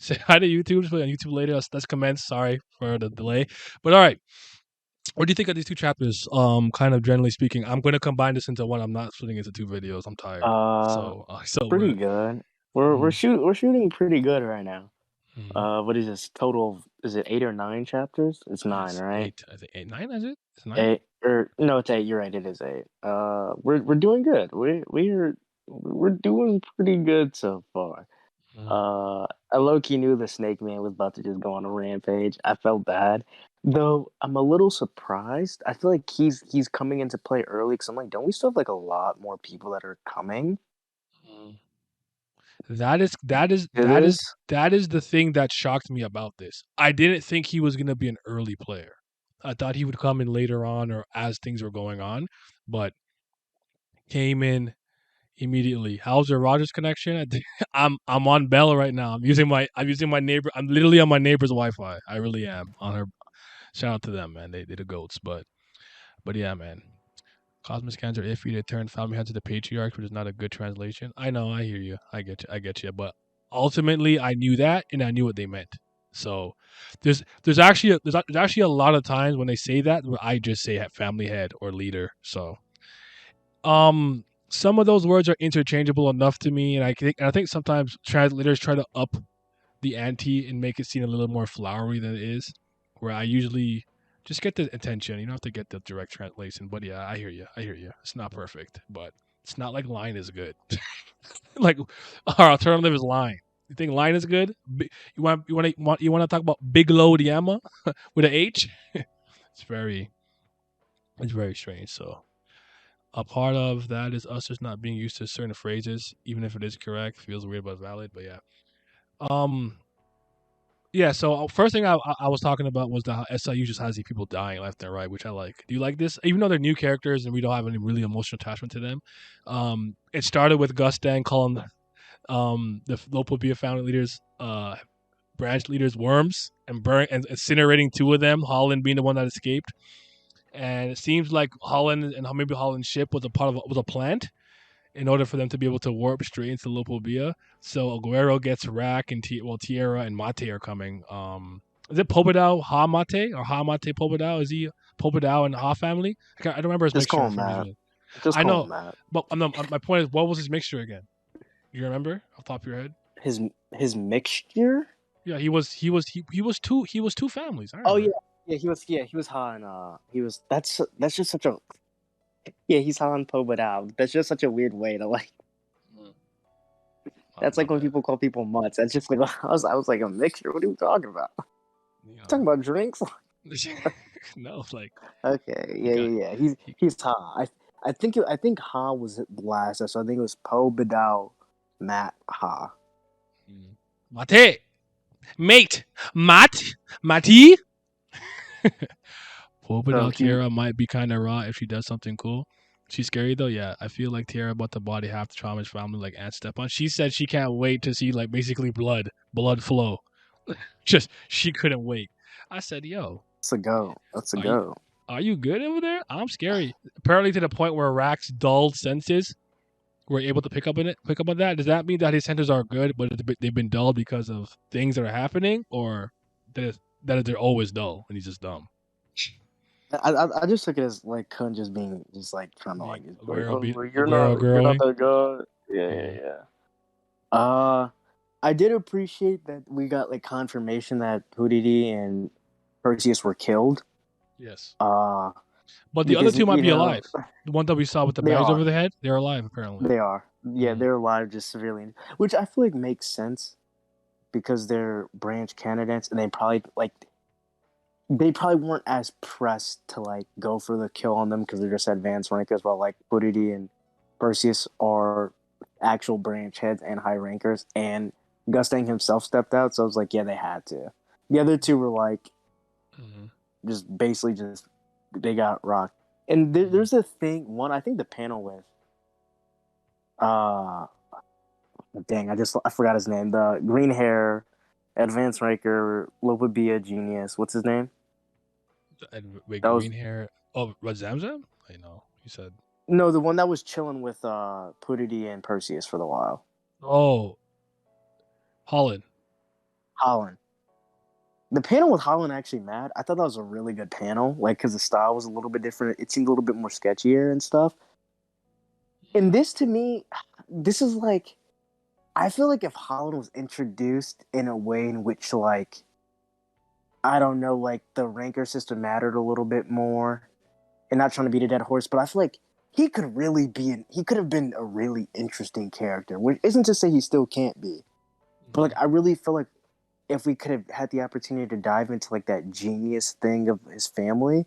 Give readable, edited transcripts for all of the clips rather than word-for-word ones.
Say hi to YouTube. Just play on YouTube later. Let's commence. Sorry for the delay. But all right. What do you think of these two chapters? Kind of generally speaking, I'm going to combine this into one. I'm not splitting into two videos. I'm tired. Uh, So Pretty we're good. We're shooting pretty good right now. mm, What is this total? Is it 8 or 9 chapters? It's nine, it's right? eight. I think eight, nine. Is it? It's nine. Eight or no, it's 8. You're right. It is 8. We're doing good. We're doing pretty good so far. Mm. I low key knew the Snake Man was about to just go on a rampage. I felt bad, though. I'm a little surprised. I feel like he's coming into play early because I'm like, don't we still have like a lot more people that are coming? Mm. That is that is To that is this? that is the thing that shocked me about this. I didn't think he was gonna be an early player. I thought he would come in later on or as things were going on, but came in immediately. How's your Rogers connection? I'm on Bell right now. I'm using my neighbor. I'm literally on my neighbor's Wi-Fi. I really am on her. Shout out to them, man. They the goats, but yeah, man. Cosmic scans are iffy. They turn family head to the patriarch, which is not a good translation. I know. I hear you. I get you. I get you. But ultimately, I knew that, and I knew what they meant. So there's actually a lot of times when they say that where I just say family head or leader. So some of those words are interchangeable enough to me, and I think sometimes translators try to up the ante and make it seem a little more flowery than it is. Where I usually just get the attention. You don't have to get the direct translation. But yeah, I hear you. I hear you. It's not perfect, but it's not like line is good. Like our alternative is line. You think line is good? You want to talk about Big Low Diama with an H? It's very strange. So a part of that is us just not being used to certain phrases, even if it is correct. Feels weird but valid. But yeah. Um. Yeah. So first thing I was talking about was the how SIU just has these people dying left and right, which I like. Do you like this? Even though they're new characters and we don't have any really emotional attachment to them, it started with Gus Dang calling the local Bia family leaders branch leaders worms and burn and incinerating two of them. Holland being the one that escaped, and it seems like Holland and maybe Holland's ship was a part of was a plant in order for them to be able to warp straight into Lopobia. So Aguero gets Rack and Tierra and Mate are coming. Is it Pobedao Ha Mate or Ha Mate Pobedao? Is he Pobedao and Ha family? I don't remember his Just call mixture him for some Matt. reason. Just I call him know, Matt. but my point is, what was his mixture again? You remember off the top of your head? His mixture. Yeah, he was two families. I Oh remember. yeah, he was Han. He was that's just such a he's Han Po but out. That's just such a weird way to like. Mm. That's My like when bad. people call people mutts. That's just like I was like a mixture. What are you talking about? You Talking about drinks? know, no, like Okay, he got he. he's Ha. I think Ha was the last. So I think it was Po Badao, Matt Ha. Mm. Mate, mate, Mati. So Pobedal he Tiara might be kind of raw if she does something cool. She's scary though, yeah. I feel like Tiara about to body half the trauma's family like Aunt Stepan. She said she can't wait to see like basically blood flow. Just she couldn't wait. I said, "Yo, Let's a go. Let's a are you go. are you good over there? I'm scary." Apparently to the point where Rack's dulled senses were able to pick up on that. Does that mean that his senses are good, but they've been dulled because of things that are happening, or that they're always dull and he's just dumb? I just took it as like Kun just being just like trying to like Being just be like, Aguero oh, beat Aguero you're not growing. that guy. Yeah, Mm, yeah. I did appreciate that we got like confirmation that Hoodie and Perseus were killed. yes, Uh, but the other because two might you be know alive. The one that we saw with the they bags over are, the head, they're alive apparently. they are. Yeah, Mm, they're alive, just severely, which I feel like makes sense because they're branch candidates, and they probably weren't as pressed to like go for the kill on them because they're just advanced rankers, while like Hoodie and Perseus are actual branch heads and high rankers, and Gustang himself stepped out, so I was like, yeah, they had to. The other two were like mm, just basically just they got rocked. And mm. there's a thing. One, I think the panel with uh dang, I forgot his name. The green hair, advanced ranker, Lopabia genius. What's his name? And with That was green hair. Oh, Red Zamzam? I know. He said. no, the one that was chilling with Pudity and Perseus for the while. Oh, Holland. Holland. The panel with Holland actually mad. I thought that was a really good panel, like because the style was a little bit different. It seemed a little bit more sketchier and stuff. And this to me, this is like I feel like if Holland was introduced in a way in which like I don't know, like the ranker system mattered a little bit more, and not trying to beat a dead horse, but I feel like he could have been a really interesting character, which isn't to say he still can't be. But like I really feel like if we could have had the opportunity to dive into like that genius thing of his family,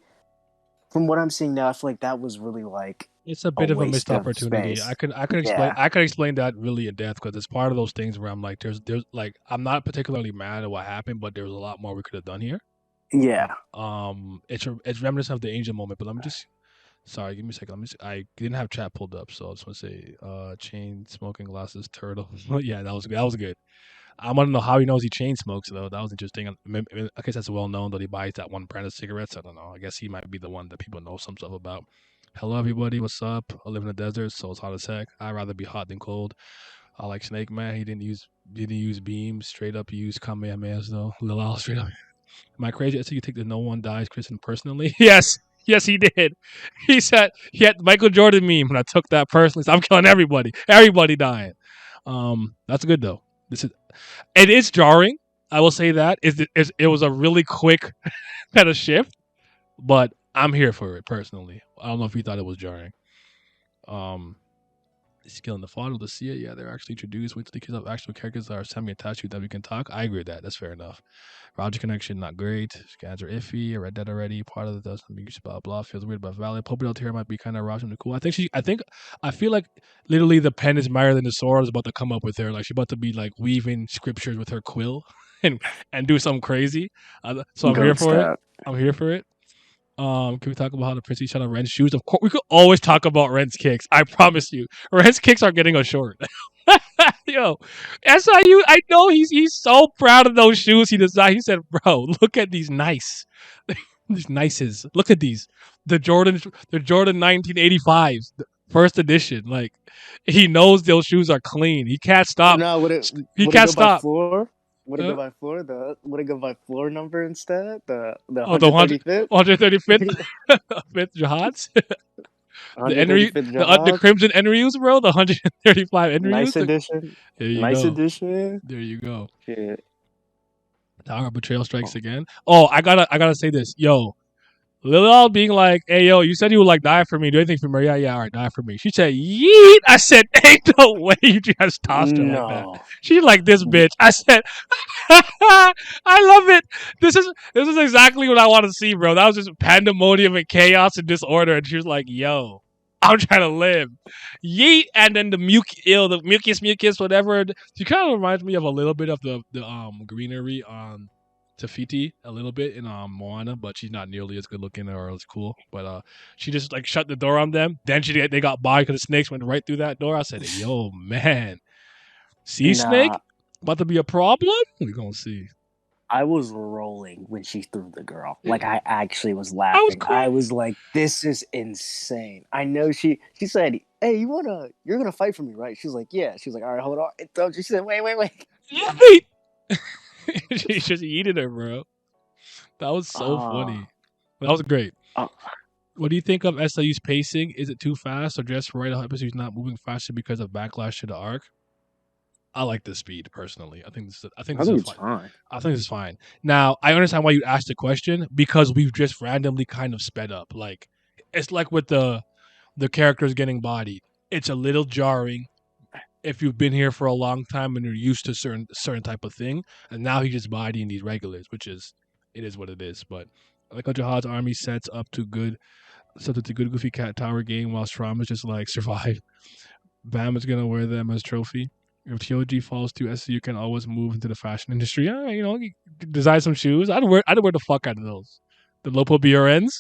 from what I'm seeing now, I feel like that was really like It's a a bit of a missed waste of opportunity. space. I Yeah. could explain that really in depth because it's part of those things where I'm like, there's like I'm not particularly mad at what happened, but there's a lot more we could have done here. Yeah. It's reminiscent of the Angel moment, but let me just sorry, give me a second. I didn't have chat pulled up, so I just want to say, chain smoking glasses, turtle. Yeah, that was good. That was good. I want to know how he knows he chain smokes though. That was interesting. I guess that's well known that he buys that one brand of cigarettes. I don't know. I guess he might be the one that people know some stuff about. Hello everybody, what's up? I live in the desert, so it's hot as heck. I'd rather be hot than cold. I like Snake Man. He didn't use beams. Straight up he used Kamehamehas though. Lil Al straight up. Am I crazy? I said you take the no one dies Kristen personally. Yes. Yes, he did. He said he had Michael Jordan meme, and I took that personally. So I'm killing everybody. Everybody dying. That's good though. This is it is jarring. I will say that it was a really quick kind of shift, but I'm here for it personally. I don't know if you thought it was jarring. Um, Skill in the fodder to see it. Yeah, they're actually introduced. Wait till the kids have actual characters that are semi-attached to that we can talk. I agree with that. That's fair enough. Roger connection not great. Scans are iffy. I read that already. Part of the doesn't be blah blah. Feels weird but valid. Pope here might be kind of Roger cool. I feel like literally the pen is mightier than the sword is about to come up with her. Like she's about to be like weaving scriptures with her quill and do something crazy. So I'm here Goat for it. stat. I'm here for it. Can we talk about how the princess shot on Ren's shoes? Of course, we could always talk about Ren's kicks. I promise you, Ren's kicks are getting a short. Yo, SIU. I know he's so proud of those shoes he designed. He said, "Bro, look at these nice, these nices. Look at these. The Jordan 1985s, the first edition. Like he knows those shoes are clean. He can't Or stop. no, He would it can't go by stop. floor? Would it go Uh, by floor? Would it go by floor number instead? The oh, the 135th? 135th fifth jihads. The Enry, 135th the Jihad? Crimson Enryus, bro. The 135 Enryus. Nice edition. There you Nice go. edition. There you go. Shit. Our betrayal strikes Oh. again. Oh, I gotta say this, yo. Lil being like, "Hey, yo, you said you would like die for me. Do anything for me? Yeah, yeah, all right, die for me." She said, "Yeet." I said, "Ain't no way you just tossed her like that." No. She's like, "This bitch." I said, "I love it. This is exactly what I want to see, bro." That was just pandemonium and chaos and disorder, and she was like, "Yo, I'm trying to live." Yeet, and then the mucus, whatever. She kind of reminds me of a little bit of the greenery on Tafiti a little bit in Moana, but she's not nearly as good looking or as cool. But she just like shut the door on them. Then they got by because the snakes went right through that door. I said, "Yo, man, sea snake Nah. about to be a problem." We gonna see. I was rolling when she threw the girl. Like Yeah, I actually was I was laughing. I crying. was like, "This is insane." I know she said, "Hey, you're gonna fight for me, right?" She's like, "Yeah." She's like, "All right, hold on." She said, "Wait, wait, wait." Yeah, she just eating her, bro. That was so Ah, funny. That was great. uh, What do you think of SIU's pacing? Is it too fast or just right? How episode's not moving faster because of backlash to the arc? I like the speed personally. I think I this is think a it's fine. fine. I think this is fine. Now I understand why you asked the question because we've just randomly kind of sped up. Like it's like with the characters getting bodied. It's a little jarring if you've been here for a long time and you're used to certain type of thing, and now he's just bodying these regulars, which is it is what it is. But I like how Jihad's army sets up to good Goofy Cat Tower game while Strom is just like survive. Bam is gonna wear them as trophy. If TOG falls to SCU, can always move into the fashion industry. Yeah, design some shoes. I'd wear the fuck out of those. The Lopo BRNs,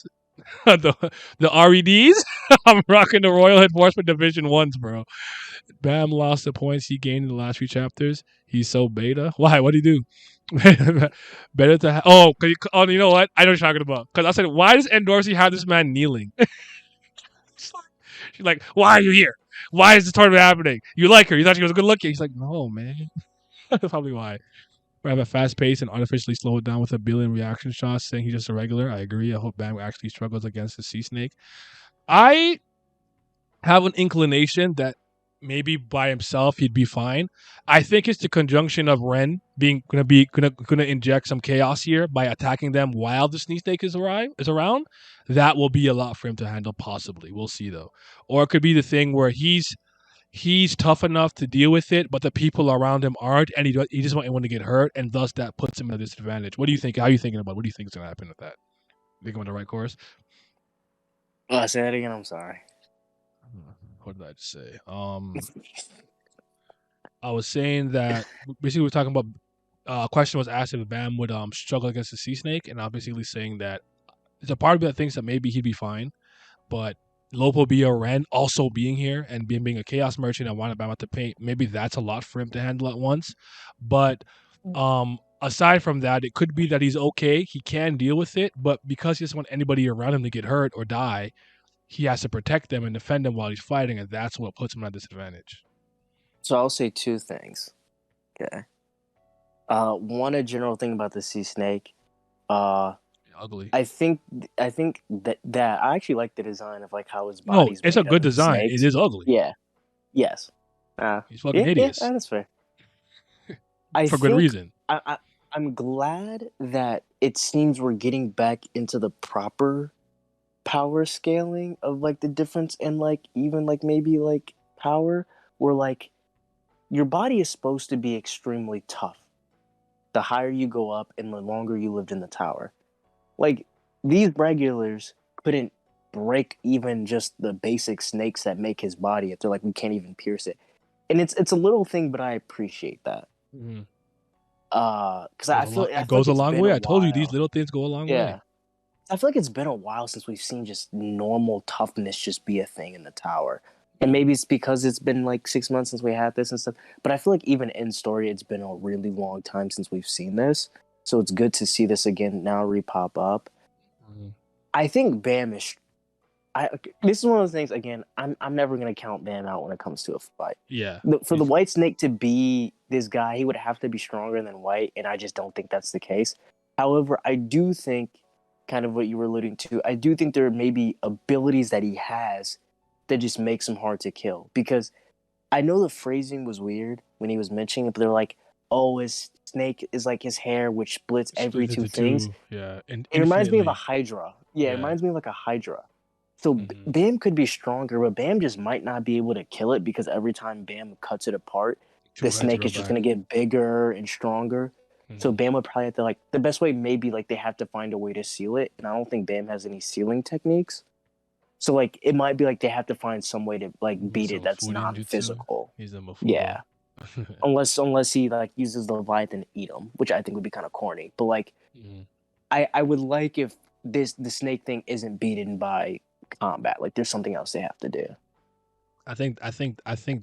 the R.E.Ds. I'm rocking the Royal Enforcement Division ones, bro. Bam lost the points he gained in the last few chapters. He's so beta. Why? What would he do? Better to oh, you know what? I know what you're talking about. Because I said, why does Endorsi have this man kneeling? She's like, why are you here? Why is this tournament happening? You like her? You thought she was good looking? He's like, no, man. That's probably why. We have a fast pace and artificially slow it down with a billion reaction shots, saying he's just a regular. I agree. I hope Bam actually struggles against the Sea Snake. I have an inclination that maybe by himself he'd be fine. I think it's the conjunction of Ren being gonna inject some chaos here by attacking them while the Sneak Snake is around. That will be a lot for him to handle. Possibly, we'll see though. Or it could be the thing where he's tough enough to deal with it, but the people around him aren't, and he just won't want to get hurt, and thus that puts him at a disadvantage. What do you think? How are you thinking about? What do you think is gonna happen with that? Think I'm on the right course? Say that again. I'm sorry. What did I just say? I was saying that basically we're talking about a question was asked if Bam would struggle against the Sea Snake, and I'm basically saying that there's a part of me that thinks that maybe he'd be fine, but Lopo Bio Ren also being here and being a chaos merchant and wanting Bam out to paint, maybe that's a lot for him to handle at once. But aside from that, it could be that he's okay, he can deal with it, but because he doesn't want anybody around him to get hurt or die, he has to protect them and defend them while he's fighting, and that's what puts him at a disadvantage. So I'll say two things. Okay. One, a general thing about the sea snake. Uh, Ugly. I think that I actually like the design of like how his No, body's it's a made of good the design. It snakes. is ugly. Yeah. Yes. He's fucking Yeah, hideous that's fair. I for good think reason. I'm glad that it seems we're getting back into the proper power scaling of like the difference in like even like maybe like power where like your body is supposed to be extremely tough the higher you go up and the longer you lived in the tower. Like these regulars couldn't break even just the basic snakes that make his body if they're like we can't even pierce it. And it's a little thing, but I appreciate that. Mm-hmm. Because I feel I It feel goes like a it's long been a way. I told you these while. little things go a long way. Yeah. I feel like it's been a while since we've seen just normal toughness just be a thing in the tower. And maybe it's because it's been like 6 months since we had this and stuff. But I feel like even in story, it's been a really long time since we've seen this. So it's good to see this again now repop up. Mm-hmm. I think Bam is. This is one of those things. Again, I'm never gonna count Bam out when it comes to a fight. Yeah, For the White Snake to be this guy, he would have to be stronger than White, and I just don't think that's the case. However, I do think, kind of what you were alluding to, I do think there may be abilities that he has that just makes him hard to kill. Because I know the phrasing was weird when he was mentioning it, but they're like, "Oh, his snake is like his hair, which splits every split two into things." two. Yeah, and It reminds me of a infinitely. Hydra. Yeah, it Yeah. reminds me of like a Hydra. So Mm-hmm. Bam could be stronger, but Bam just might not be able to kill it because every time Bam cuts it apart, the Two heads snake grow is just back. gonna get bigger and stronger. So Mm-hmm. Bam would probably have to like the best way maybe like they have to find a way to seal it, and I don't think Bam has any sealing techniques. So like it might be like they have to find some way to like beat it Some that's Furin jutsu. non-physical. He's a Mafudo. Yeah, unless he like uses the Leviathan to eat him, which I think would be kind of corny. But like Mm-hmm. I would like if the snake thing isn't beaten by combat. Like there's something else they have to do. I think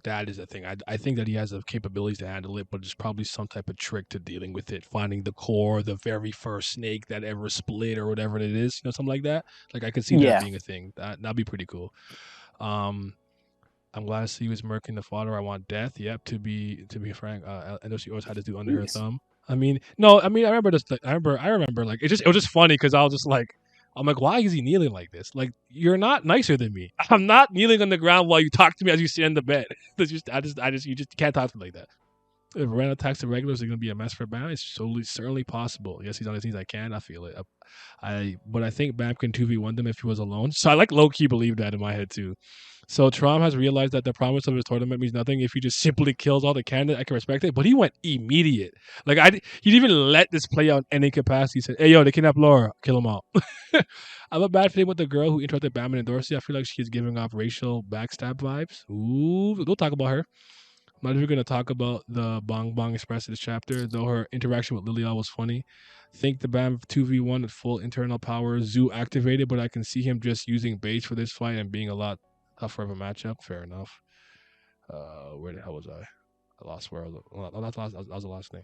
that is the thing. I think that he has the capabilities to handle it, but there's probably some type of trick to dealing with it. Finding the core, the very first snake that ever split or whatever it is, something like that. Like I could see that Yeah. being a thing. That'd be pretty cool. Um, I'm glad to see you was murking the father. I want death. Yep. To be frank, Endorsi always had to do under her Jeez. thumb. I mean, no. I mean, I remember this. I remember. Like it was just funny because I was just like, I'm like, why is he kneeling like this? Like, you're not nicer than me. I'm not kneeling on the ground while you talk to me as you sit in the bed. You just can't talk to me like that. If Ren attacks the regulars, it's gonna be a mess for Bam. It's certainly possible. Yes, he's on his knees. I can. I feel it. But I think Bam can 2v1 them if he was alone. So I like low key believe that in my head too. So Trom has realized that the promise of his tournament means nothing if he just simply kills all the candidates. I can respect it, but he went immediate. Like he didn't even let this play out in any capacity. He said, "Hey yo, they kidnapped Laura, kill them all." I have a bad feeling with the girl who interrupted Bam and Endorsi. I feel like she's giving off racial backstab vibes. Ooh, don't talk about her. I'm not even going to talk about the Bong Bong Express in this chapter, though her interaction with Lilial was funny. Think the BAM 2v1 at full internal power, Zoo activated, but I can see him just using base for this fight and being a lot tougher of a matchup. Fair enough. Where the hell was I? I lost where I was. That was the last thing.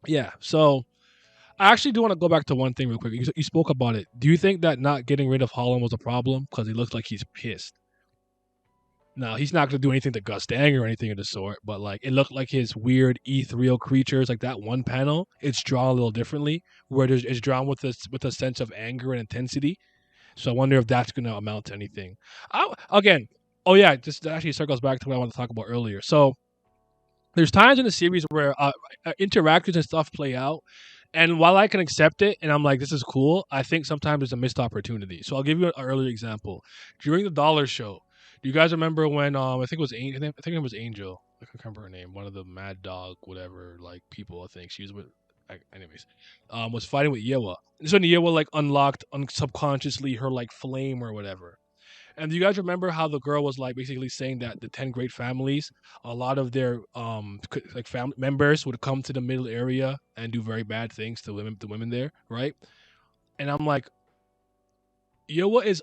Yeah, so I actually do want to go back to one thing real quick. You spoke about it. Do you think that not getting rid of Holland was a problem? Because he looks like he's pissed. Now he's not gonna do anything to Gus Dang or anything of the sort, but like it looked like his weird ethereal creatures, like that one panel, it's drawn a little differently, where it's drawn with a sense of anger and intensity. So I wonder if that's gonna amount to anything. Again, oh yeah, just actually circles back to what I wanted to talk about earlier. So there's times in the series where interactions and stuff play out, and while I can accept it and I'm like, this is cool, I think sometimes it's a missed opportunity. So I'll give you an earlier example. During the Dollar Show, do you guys remember when I think it was I think it was Angel. I can't remember her name. One of the Mad Dog, whatever, like people. I think she was with. Anyways, was fighting with Yewa. This when Yewa like unlocked subconsciously her like flame or whatever. And do you guys remember how the girl was like basically saying that the 10 great families, a lot of their like family members would come to the middle area and do very bad things to women there, right? And I'm like, Yoa is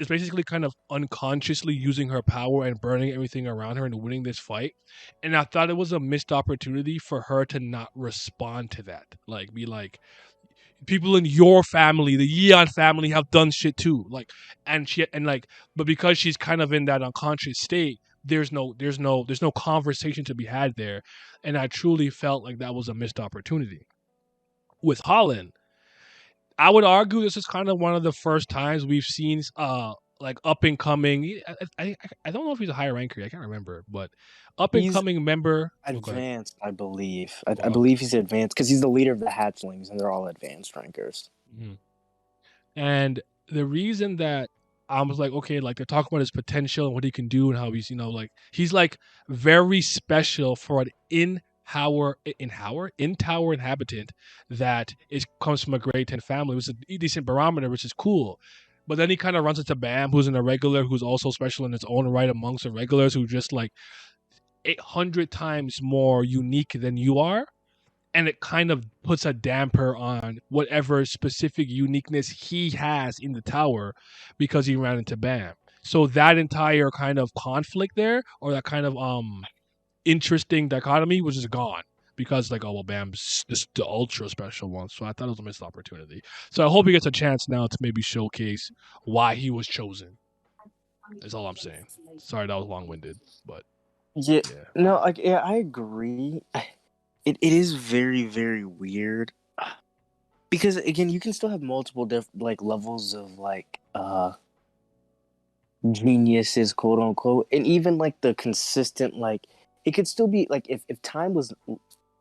basically kind of unconsciously using her power and burning everything around her and winning this fight. And I thought it was a missed opportunity for her to not respond to that. Like be like, people in your family, the Yeon family, have done shit too. Like, but because she's kind of in that unconscious state, there's no conversation to be had there, and I truly felt like that was a missed opportunity. With Holland, I would argue this is kind of one of the first times we've seen like up and coming. I don't know if he's a higher ranker. I can't remember, but up and He's coming member. Oh, go ahead. advanced, I believe. I Well, believe he's advanced because he's the leader of the hatchlings, and they're all advanced rankers. mhm. And the reason that I was like, okay, like they're talking about his potential and what he can do and how he's, like he's like very special for an in tower inhabitant that is comes from a grade 10 family, which is a decent barometer, which is cool. But then he kind of runs into Bam, who's an irregular, who's also special in its own right amongst the regulars, who just like 800 times more unique than you are, and it kind of puts a damper on whatever specific uniqueness he has in the tower because he ran into Bam. So that entire kind of conflict there, or that kind of interesting dichotomy, was just gone because like, oh well, Bam's just the ultra special one. So I thought it was a missed opportunity. So I hope he gets a chance now to maybe showcase why he was chosen. Is all I'm saying. Sorry that was long winded, but Yeah, yeah. no, like yeah, I agree. It is very very weird because again, you can still have multiple like levels of like geniuses, quote unquote, and even like the consistent like it could still be like if time was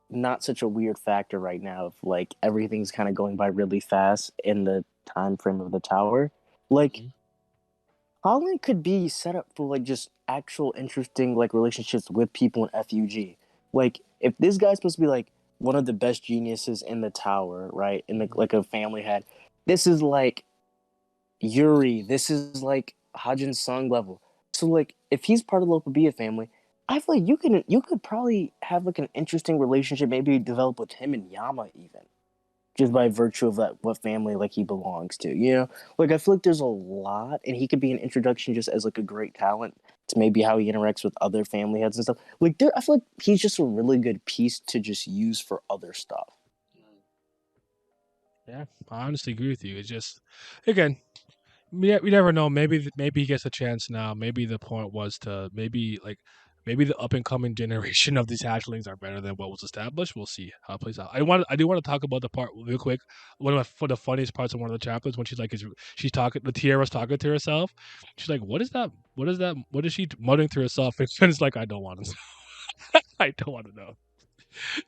not such a weird factor right now, if like everything's kind of going by really fast in the time frame of the tower, like Mhm. Holland could be set up for like just actual interesting like relationships with people in FUG. Like if this guy's supposed to be like one of the best geniuses in the tower, right? In the, like a family had, this is like Yuri. This is like Hajin Sung level. So like if he's part of the Lopabia family, I feel like you could probably have like an interesting relationship, maybe develop with him and Yama even just by virtue of that what family like he belongs to. Like I feel like there's a lot, and he could be an introduction just as like a great talent to maybe how he interacts with other family heads and stuff. Like I feel like he's just a really good piece to just use for other stuff. Yeah, I honestly agree with you. It's just, again, we never know. Maybe he gets a chance now. Maybe the point was to maybe the up and coming generation of these hatchlings are better than what was established. We'll see how it plays out. I do want to talk about the part real quick. One of for the funniest parts of one of the chapters when she's talking, the Tiara's talking to herself. She's like, "What is that? What is that? What is she muttering to herself?" And Finn's like, "I don't want to. I don't want to know."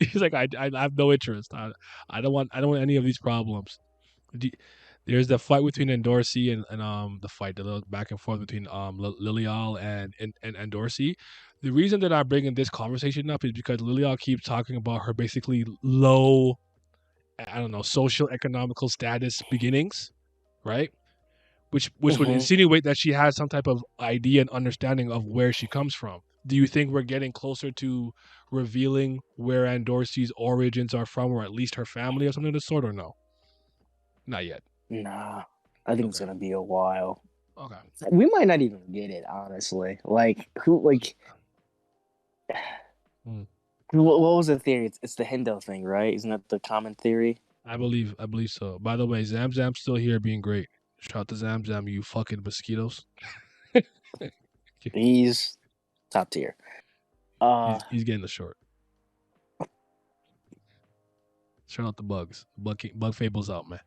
He's like, I have no interest. I don't want any of these problems. There's the fight between Endorsi and the little back and forth between Lilial and Endorsi. The reason that I'm bringing this conversation up is because Lilial keeps talking about her basically low, I don't know, social economical status beginnings, right? Which would Mm-hmm. insinuate that she has some type of idea and understanding of where she comes from. Do you think we're getting closer to revealing where Endorsi's origins are from, or at least her family or something of the sort, or no? Not yet. Nah, I think it's Okay. gonna be a while. Okay. We might not even get it, honestly. Like who? Like Mm. what was the theory? It's the Hendo thing, right? Isn't that the common theory? I believe so. By the way, Zamzam's still here being great. Shout out to Zamzam, you fucking mosquitoes. He's top tier. Uh, He's getting the short. Shout out the bugs. Bug Fable's out, man.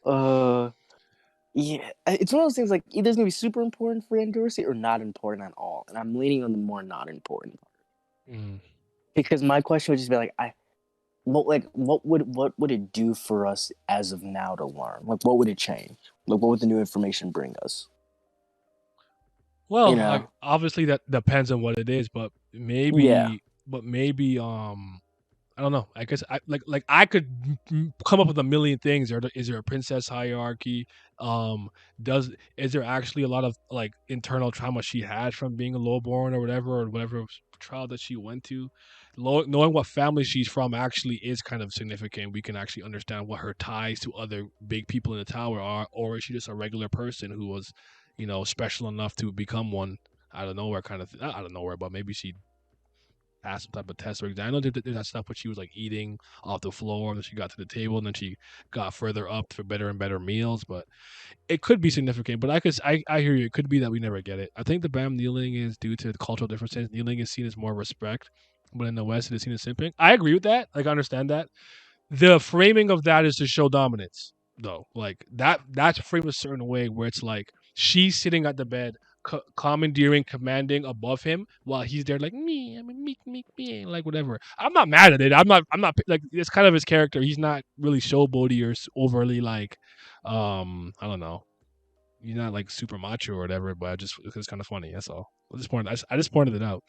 uh, yeah, it's one of those things like either it's gonna be super important for Endorsi or not important at all, and I'm leaning on the more not important Mm. because my question would just be like, what would it do for us as of now to learn? Like, what would it change? Like, what would the new information bring us? Well, You like know? obviously that depends on what it is, Yeah, but maybe I don't know. I guess I could come up with a million things. Is there a princess hierarchy? Um, does is there actually a lot of like internal trauma she had from being a lowborn or whatever trial that she went to? Knowing what family she's from actually is kind of significant. We can actually understand what her ties to other big people in the tower are, or is she just a regular person who was, special enough to become one out of nowhere, kind of not out of nowhere, but maybe she pass some type of test or exam. I know that stuff, but she was like eating off the floor, and then she got to the table, and then she got further up for better and better meals. But it could be significant. But I hear you. It could be that we never get it. I think the Bam kneeling is due to the cultural differences. Kneeling is seen as more respect, but in the West, it is seen as simping. I agree with that. Like I understand that. The framing of that is to show dominance, though. Like that's framed a certain way where it's like she's sitting at the bed, commandeering, commanding above him, while he's there like me, I mean me, like whatever. I'm not mad at it. I'm not like it's kind of his character. He's not really showboaty or overly like, I don't know. He's not like super macho or whatever, but it's kind of funny. That's all. I just pointed it out.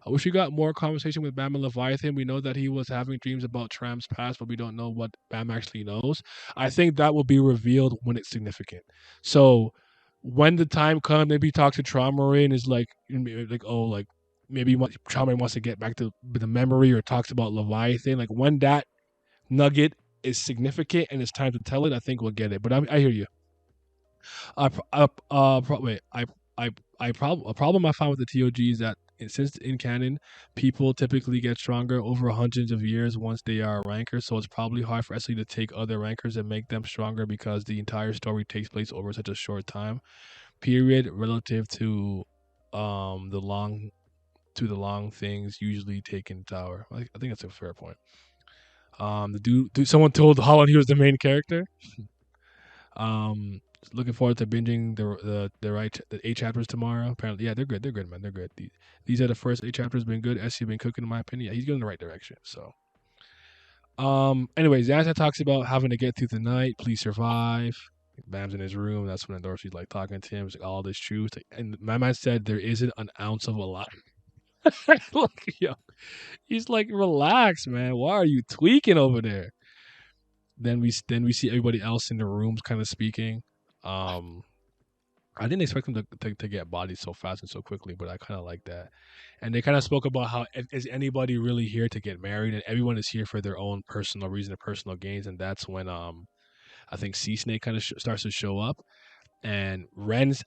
I wish we got more conversation with Bam and Leviathan. We know that he was having dreams about Tram's past, but we don't know what Bam actually knows. I think that will be revealed when it's significant. So when the time comes, maybe talk to Traumary and is like maybe Traumary wants to get back to the memory or talks about Leviathan. Like when that nugget is significant and it's time to tell it, I think we'll get it. But I hear you. Wait, a problem I found with the TOG is that since in canon, people typically get stronger over hundreds of years once they are a ranker, so it's probably hard for SE to take other rankers and make them stronger because the entire story takes place over such a short time period relative to the long things usually taken tower. I think that's a fair point. Someone told Holland he was the main character. Looking forward to binging the 8 chapters tomorrow. Apparently, yeah, they're good. They're good, man. They're good. These are the first 8 chapters. Been good. SC been cooking, in my opinion. Yeah, he's going in the right direction. So, anyways, Zanza talks about having to get through the night. Please survive. Bam's in his room. That's when Endorsi's like talking to him. It's like all this truth. And my man said there isn't an ounce of a lie. Like, yo, he's like, relax, man. Why are you tweaking over there? Then we see everybody else in the rooms kind of speaking. Um, I didn't expect them to get bodied so fast and so quickly, but I kind of like that. And they kind of spoke about how is anybody really here to get married, and everyone is here for their own personal reason and personal gains, and that's when I think Sea Snake kind of starts to show up, and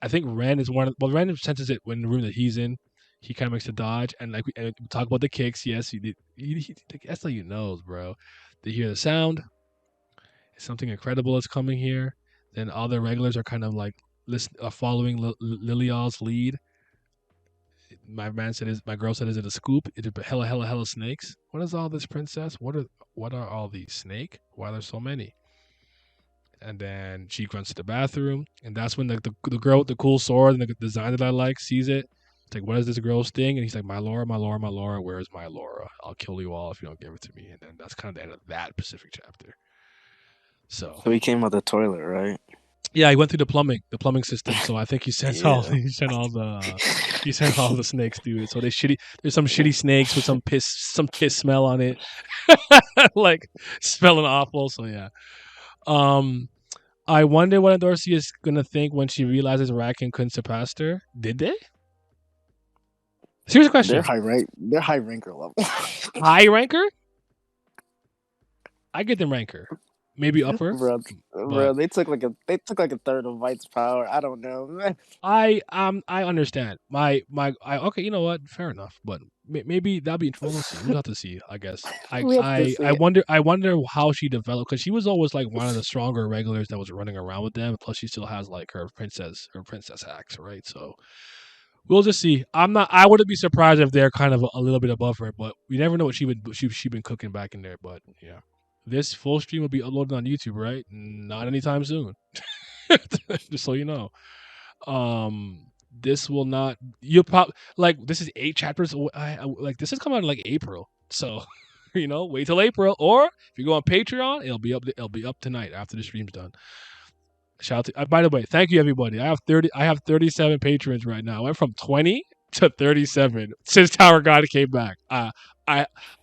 I think Ren is Ren senses it when the room that he's in. He kind of makes a dodge, and and we talk about the kicks. Yes, he did. That's how you knows, bro. They hear the sound. Something incredible is coming here. Then all the regulars are kind of like following Lilial's lead. My girl said, is it a scoop? Is it hella snakes? What is all this, princess? What are all these snake? Why are there so many? And then she runs to the bathroom, and that's when the girl with the cool sword and the design that I like sees it. It's like, what is this girl's thing? And he's like, my Laura, my Laura, my Laura. Where is my Laura? I'll kill you all if you don't give it to me. And then that's kind of the end of that specific chapter. So so he came out the toilet, right? yeah, he went through the plumbing system. So I think he sent all Yeah. he sent all the snakes through it. So they shitty. There's some shitty snakes with some piss smell on it, like smelling awful. So yeah. Um, I wonder what Endorsi is gonna think when she realizes Racken couldn't surpass her. Did they? Serious They're question. high rank. They're high ranker level. High ranker? I get them ranker, maybe upper, bro, but they took like a third of White's power. I don't know, man. I understand. Okay, you know what? Fair enough. But maybe that'll be we'll see. We'll have to see. I guess. We have to see it. I wonder how she developed because she was always like one of the stronger regulars that was running around with them. Plus, she still has like her princess hacks, right? So We'll just see. I'm not. I wouldn't be surprised if they're kind of a little bit above her, but we never know what she been cooking back in there. But yeah, this full stream will be uploaded on YouTube, right? Not anytime soon. Just so you know. This will not. You'll probably like this is 8 chapters. Like this is coming out in like April, so wait till April. Or if you go on Patreon, it'll be up. It'll be up tonight after the stream's done. Shout out to. By the way, thank you everybody. I have 30. I have 37 patrons right now. I went from 20 to 37 since Tower God came back. I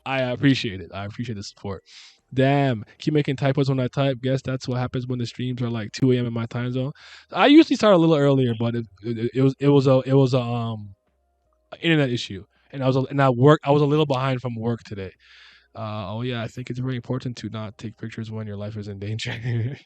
I appreciate it. I appreciate the support. Damn, keep making typos when I type. Guess that's what happens when the streams are like 2 a.m. in my time zone. I usually start a little earlier, but it was a internet issue, and I was a little behind from work today. Oh yeah, I think it's very important to not take pictures when your life is in danger.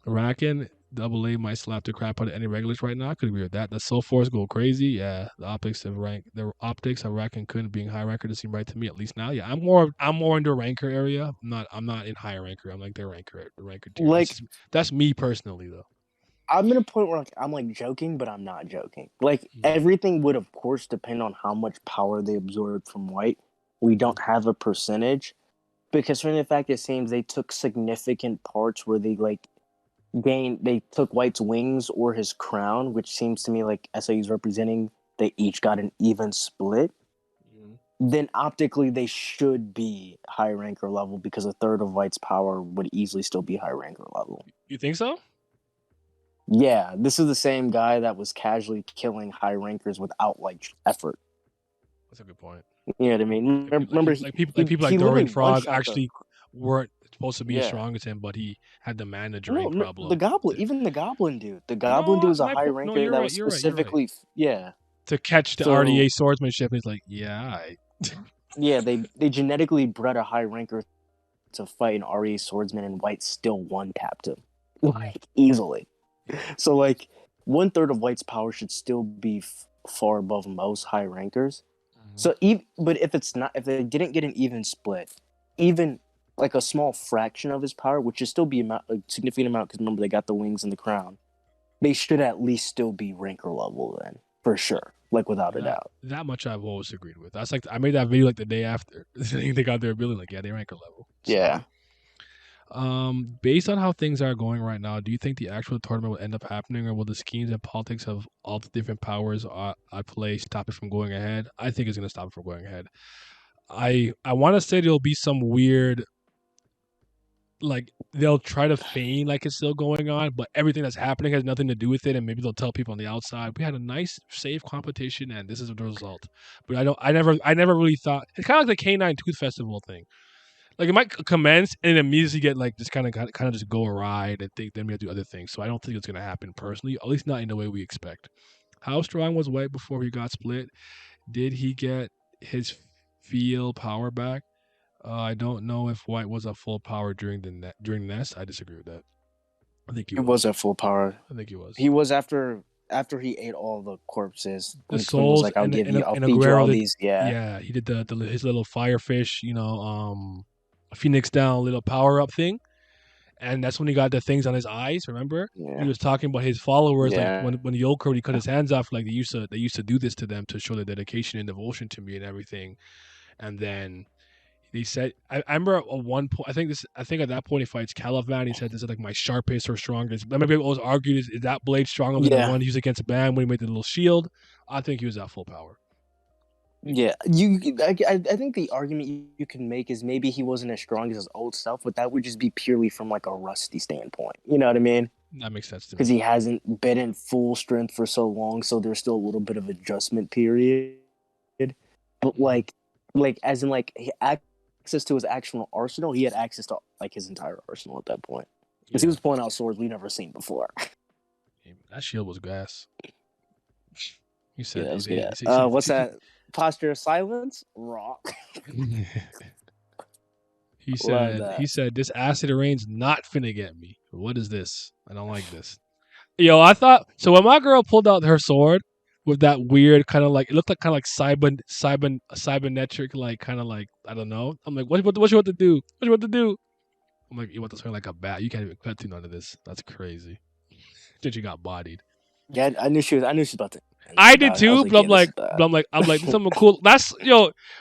Racking, double A might slap the crap out of any regulars right now. I could agree with that. The Soul Force go crazy. Yeah, the optics of Racking couldn't being high ranker to seem right to me, at least now. Yeah, I'm more in the ranker area. I'm not in high ranker. I'm like the ranker tier. Like That's me personally though. I'm in a point where I'm like joking, but I'm not joking. Like Mm, everything would of course depend on how much power they absorbed from White. We mm, don't have a percentage because from the fact it seems they took significant parts where they took White's wings or his crown, which seems to me like SAU's representing they each got an even split. mm. Then optically they should be high ranker level because a third of White's power would easily still be high ranker level. You think so? Yeah, this is the same guy that was casually killing high rankers without like effort. That's a good point. You know what I mean? Like people, like Remember, people, like people, like people like he Dorian literally one Frog shot the actually weren't supposed to be as yeah. strong as him, but he had the mana drain No, the problem. goblin, even the goblin dude. The goblin dude No, was a high no, ranker you're that right. was You're right. You're right. specifically yeah. To catch the So R.E.A. swordsmanship, and he's like, yeah, yeah, they genetically bred a high ranker to fight an RE swordsman, and White still one tapped him like easily. So like 1/3 of White's power should still be far above most high rankers. Mhm. So but if it's not, if they didn't get an even split, even like a small fraction of his power, which should still be a significant amount, because remember they got the wings and the crown, they should at least still be ranker level then for sure, like without a that doubt. that much I've always agreed with. That's like I made that video like the day after they got their ability. Like, yeah, they rank a level. So, Yeah, based on how things are going right now, do you think the actual tournament will end up happening, or will the schemes and politics of all the different powers at play stop it from going ahead? I think it's going to stop it from going ahead. I want to say there'll be some weird, like they'll try to feign like it's still going on, but everything that's happening has nothing to do with it, and maybe they'll tell people on the outside we had a nice, safe competition, and this is the result. But I don't. I never really thought it's kind of like the K9 Tooth Festival thing. Like it might commence and immediately get like just kind of just go awry and think then we have to do other things. So I don't think it's gonna happen personally, at least not in the way we expect. How strong was White before he got split? Did he get his feel power back? I don't know if White was at full power during Nest. I disagree with that. I think he it was was. at full power. I think he was. He was after he ate all the corpses. The When Quinn was souls like, "I'll give you, I'll and feed you Aguero all did. these." Yeah, Yeah, he did his little firefish, Phoenix down little power up thing, and that's when he got the things on his eyes. Remember, he yeah, was talking about his followers, like yeah, when Yoko he cut his hands off, like they used to do this to them to show their dedication and devotion to me and everything, and then he said, I remember at one point, I think at that point he fights Calivan. He said, "This is like my sharpest or strongest." Remember, people always argued, is that blade stronger than the yeah. one he used against Bam when he made the little shield? I think he was at full power. Yeah, I think the argument you can make is maybe he wasn't as strong as his old self, but that would just be purely from like a rusty standpoint. You know what I mean? That makes sense to Because me. he hasn't been in full strength for so long, so there's still a little bit of adjustment period. But Mhm. like as in like access to his actual arsenal, he had access to like his entire arsenal at that point because he Yeah, was pulling out swords we've never seen before. that shield was gas. He Yeah, said, that he was said, good. he said, What's that? Posture of silence? Raw. he Love said, that. this acid rain's not finna get me. What is this? I don't like this. Yo, I thought so when my girl pulled out her sword with that weird kind of like it looked like kind of like cybernetric like kind of like I don't know. I'm like, what you want to do? What you want to do? I'm like, you want to swing like a bat? You can't even cut through none of this. That's crazy. Then she got bodied. Yeah, I knew she was. I knew she was about to. I did I was too, like, yeah, this is but bad. I'm like, this is something cool. That's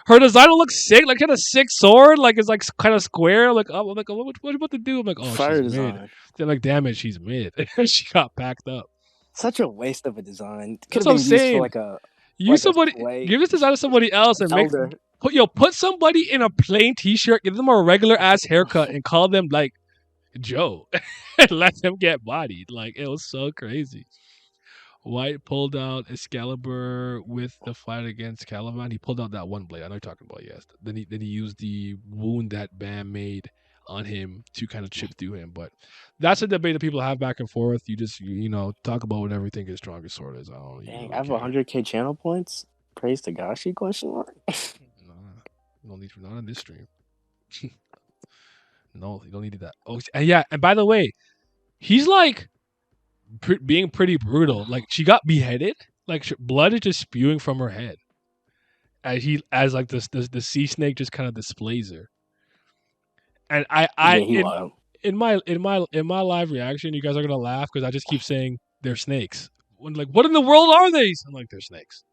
her design looks sick. Like, she had a sick sword. Like, it's like kind of square. Like, I'm like, oh, what you about to do? I'm like, oh, Fire she's mid. design. They're like, damn it, she's mid. She got packed up. Such a waste of a design. Could That's have what I'm been used for saying. Use like a somebody, slay give this design to somebody else, and make elder. put somebody in a plain T-shirt, give them a regular ass haircut, and call them like Joe, and let them get bodied. Like, it was so crazy. White pulled out Excalibur with the fight against Caliban. He pulled out that one blade. I know you're talking about, yes. Then he used the wound that Bam made on him to kind of chip through him. But that's a debate that people have back and forth. You just talk about what everything his strongest sword is. I don't even Dang, I really have care. 100K channel points. Praise to Gashi? Question mark. Nah, no need for not on this stream. No, you don't need that. Oh, and yeah. And by the way, he's like being pretty brutal. Like, she got beheaded. Like, blood is just spewing from her head as like the sea snake just kind of displays her. And Yeah, he wild. in my live reaction, you guys are gonna laugh because I just keep saying they're snakes. When like, what in the world are these? I'm like, they're snakes.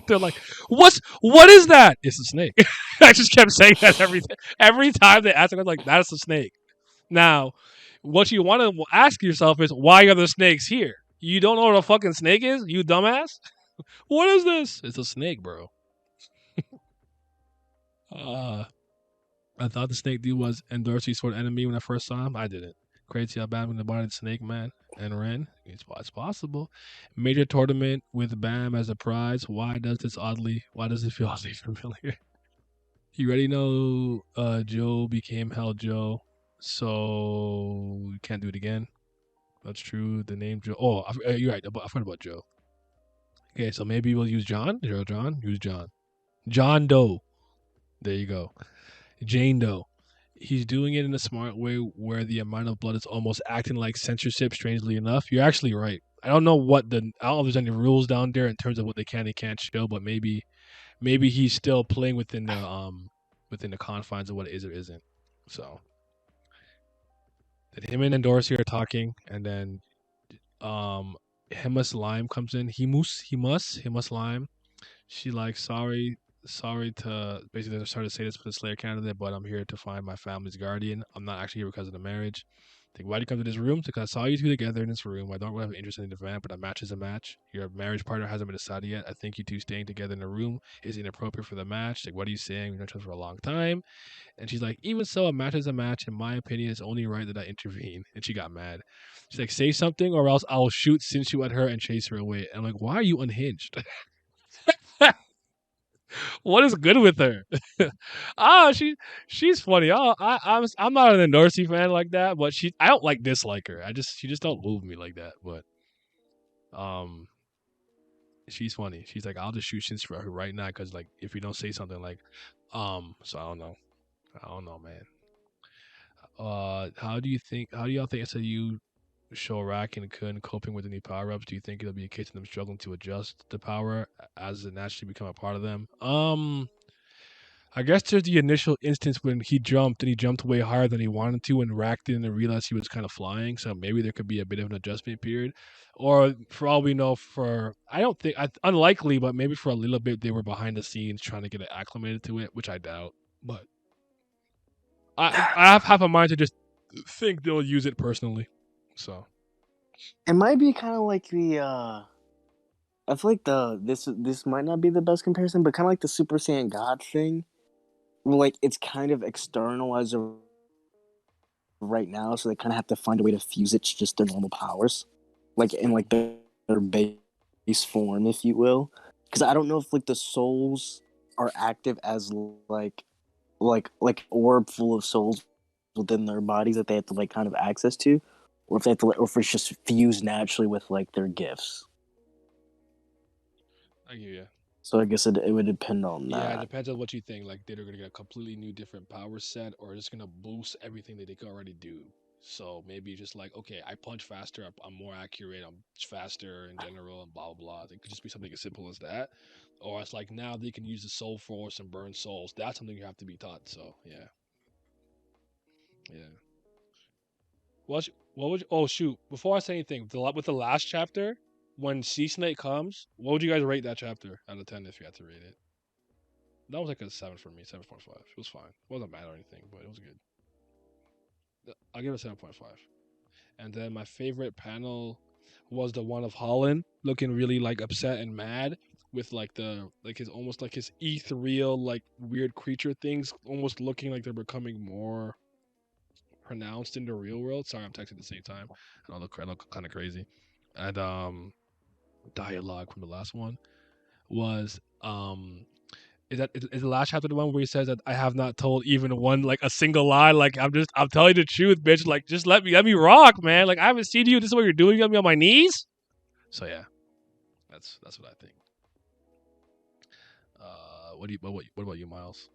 They're like, what is that? It's a snake. I just kept saying that every time they ask me, I was like, that's a snake. Now, what you want to ask yourself is, why are the snakes here? You don't know what a fucking snake is, you dumbass. What is this? It's a snake, bro. Uh, I thought the snake dude was Endorsi's sort of enemy when I first saw him. I didn't. Crazy how Bam embodied Snake Man and Ren. It's possible. Major tournament with Bam as a prize. Why does it feel oddly familiar? You already know Joe became Hell Joe, so you can't do it again. That's true. The name Joe. Oh, you're right. I forgot about Joe. Okay, so maybe we'll use John. John. Use John. John Doe. There you go. Jane Doe. He's doing it in a smart way where the amount of blood is almost acting like censorship, strangely enough. You're actually right. I don't know if there's any rules down there in terms of what they can and can't show, but maybe he's still playing within the confines of what it is or isn't. So then him and Endorsi are talking, and then um Himus Lime comes in. Himus Lime. She like, sorry to basically, they're sorry to say this for the Slayer candidate, but I'm here to find my family's guardian. I'm not actually here because of the marriage. Like, why do you come to this room? Because I saw you two together in this room. I don't really have an interest in the event, but a match is a match. Your marriage partner hasn't been decided yet. I think you two staying together in a room is inappropriate for the match. Like, what are you saying? We've known each other for a long time. And she's like, even so, a match is a match. In my opinion, it's only right that I intervene. And she got mad. She's like, say something or else I'll cinch you at her and chase her away. And I'm like, why are you unhinged? What is good with her? ah, she's funny. I'm not an Endorsi fan like that, but I don't like dislike her. She just don't move me like that. But um, she's funny. She's like, I'll just shoot Shinsuke for her right now because like if you don't say something like, so I don't know. I don't know, man. How do y'all think SAU show Rack and Kun coping with the new power ups? Do you think it'll be a case of them struggling to adjust the power as it naturally become a part of them? I guess there's the initial instance when he jumped and he jumped way higher than he wanted to and racked it and realized he was kind of flying. So maybe there could be a bit of an adjustment period. Or for all we know, I don't think, unlikely, but maybe for a little bit they were behind the scenes trying to get it acclimated to it, which I doubt. But I have half a mind to just think they'll use it personally. So It might be kind of like the. I feel like this might not be the best comparison, but kind of like the Super Saiyan God thing. Like it's kind of external as of right now, so they kind of have to find a way to fuse it to just their normal powers, like in like their base form, if you will. Because I don't know if like the souls are active as like orb full of souls within their bodies that they have to like kind of access to, or if they have to, or if it's just fused naturally with like their gifts. I hear you. So I guess it would depend on Yeah, it that. depends on what you think. Like, they're gonna get a completely new, different power set, or just gonna boost everything that they could already do. So maybe just like, okay, I punch faster, I'm more accurate, I'm faster in general, and blah blah blah. It could just be something as simple as that, or it's like now they can use the soul force and burn souls. That's something you have to be taught. So yeah, yeah. What would oh shoot? Before I say anything, with the last chapter. when Sea Snake comes, what would you guys rate that chapter out of 10 if you had to rate it? That was like a 7 for me, 7.5. It was fine. It wasn't bad or anything, but it was good. I'll give it a 7.5. And then my favorite panel was the one of Holland looking really like upset and mad with like the like his almost like his ethereal like weird creature things almost looking like they're becoming more pronounced in the real world. Sorry, I'm texting at the same time. I look kind of crazy. And dialogue from the last one was is the last chapter the one where he says that I have not told even one like a single lie? Like I'm telling the truth, bitch. Like just let me rock, man. Like I haven't seen you. This is what you're doing. You got me on my knees. So yeah, that's what I think. What about you, Miles?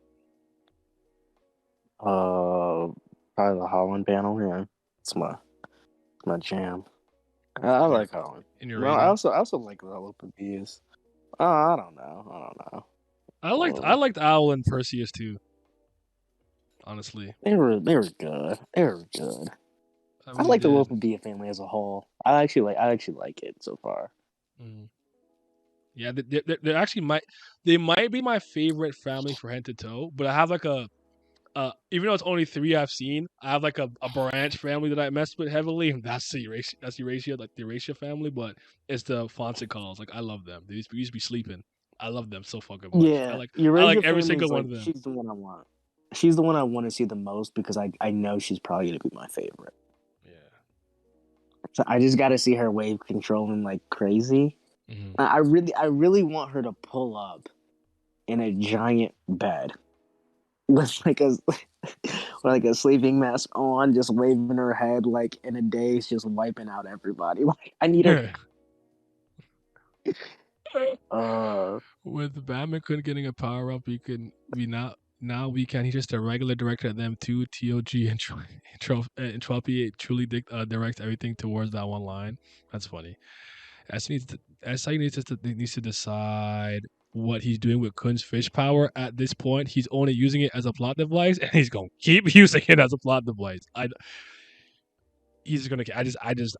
Probably the Holland panel. Yeah, it's my jam. I In your like Holland. in your Well, I rating, also like the Open Bees. I don't know. I don't know. I Uh, liked Owl and Perseus too. Honestly, they were good. They were good. I I really like the did. Local Bee family as a whole. I actually like it so far. Mm. Yeah, they actually they might be my favorite family for head to toe. But I have like a even though it's only three I've seen, I have like a branch family that I messed with heavily, and that's Eurasia, like the Eurasia family. But it's the Fonsicals. Like I love them. We used to be sleeping. I love them so fucking much. Yeah, I like Eurasia every family single is one like of them. she's the one I want. She's the one I want to see the most because I know she's probably gonna be my favorite. Yeah. So I just got to see her wave controlling like crazy. Hmm. I really want her to pull up in a giant bed with like a with like a sleeping mask on, just waving her head like in a daze, just wiping out everybody. Like I need her. Uh, With Batman getting a power up, we now we can. He's just a regular director at them too. TOG and Entropy truly directs everything towards that one line. That's funny. SI needs to decide what he's doing with Kun's fish power. At this point, he's only using it as a plot device, and he's gonna keep using it as a plot device. He's gonna.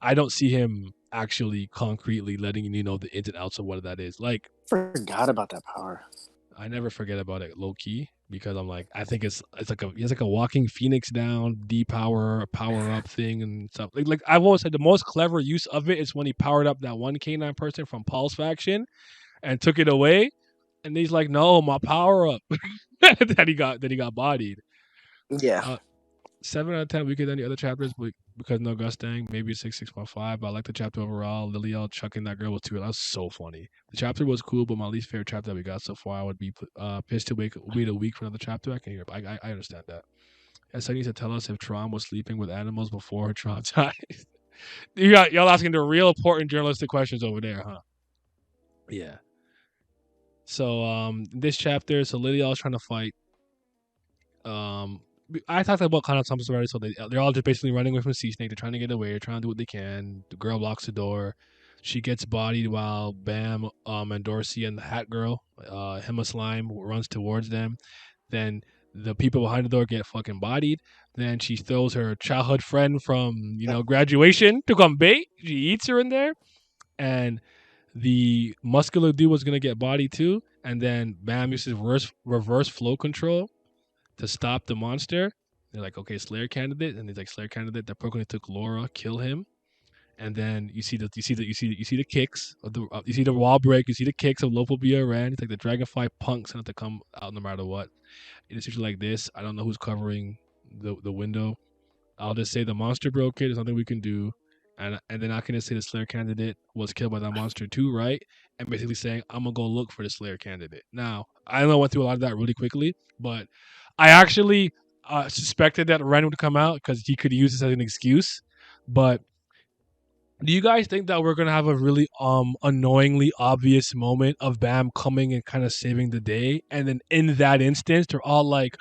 I don't see him actually concretely letting you know the ins and outs of what that is. Like forgot about that power. I never forget about it low key because I'm like I think it's like he has like a walking phoenix down power up thing and stuff. Like I've always said the most clever use of it is when he powered up that one canine person from Paul's faction and took it away, and he's like, no, my power up. That he got bodied. Yeah, Uh, 7 out of 10 weaker than the other chapters, but because no Gustang, maybe 6.5. But I like the chapter overall. Liliel chucking that girl was too. That was so funny. The chapter was cool, but my least favorite chapter that we got so far would be pissed to wait a week for another chapter. I can hear, but I understand that. And so he needs to tell us if Tron was sleeping with animals before her Tron died. Y'all asking the real important journalistic questions over there, huh? Yeah. So this chapter, so Liliel's trying to fight Um, I talked about kind of something already. So they're all just basically running away from Sea Snake. They're trying to get away. They're trying to do what they can. The girl blocks the door. She gets bodied while Bam, Endorsi, and the Hat Girl, Hema Slime, runs towards them. Then the people behind the door get fucking bodied. Then she throws her childhood friend from graduation to come bait. She eats her in there, and the muscular dude was gonna get bodied too. And then Bam uses reverse flow control to stop the monster. They're like, okay, Slayer candidate, and he's like, Slayer candidate. That Pokemon took Laura, kill him, and then you see the kicks of the you see the wall break, you see the kicks of Local BRN. It's like the Dragonfly punks have to come out no matter what. In a situation like this, I don't know who's covering the window. I'll just say the monster broke it. There's nothing we can do. And then I can just say the Slayer candidate was killed by that monster too, right? And basically saying, I'm gonna go look for the Slayer candidate. Now, I know I went through a lot of that really quickly, but I actually suspected that Ren would come out because he could use this as an excuse. But do you guys think that we're gonna have a really annoyingly obvious moment of Bam coming and kind of saving the day, and then in that instance, they're all like,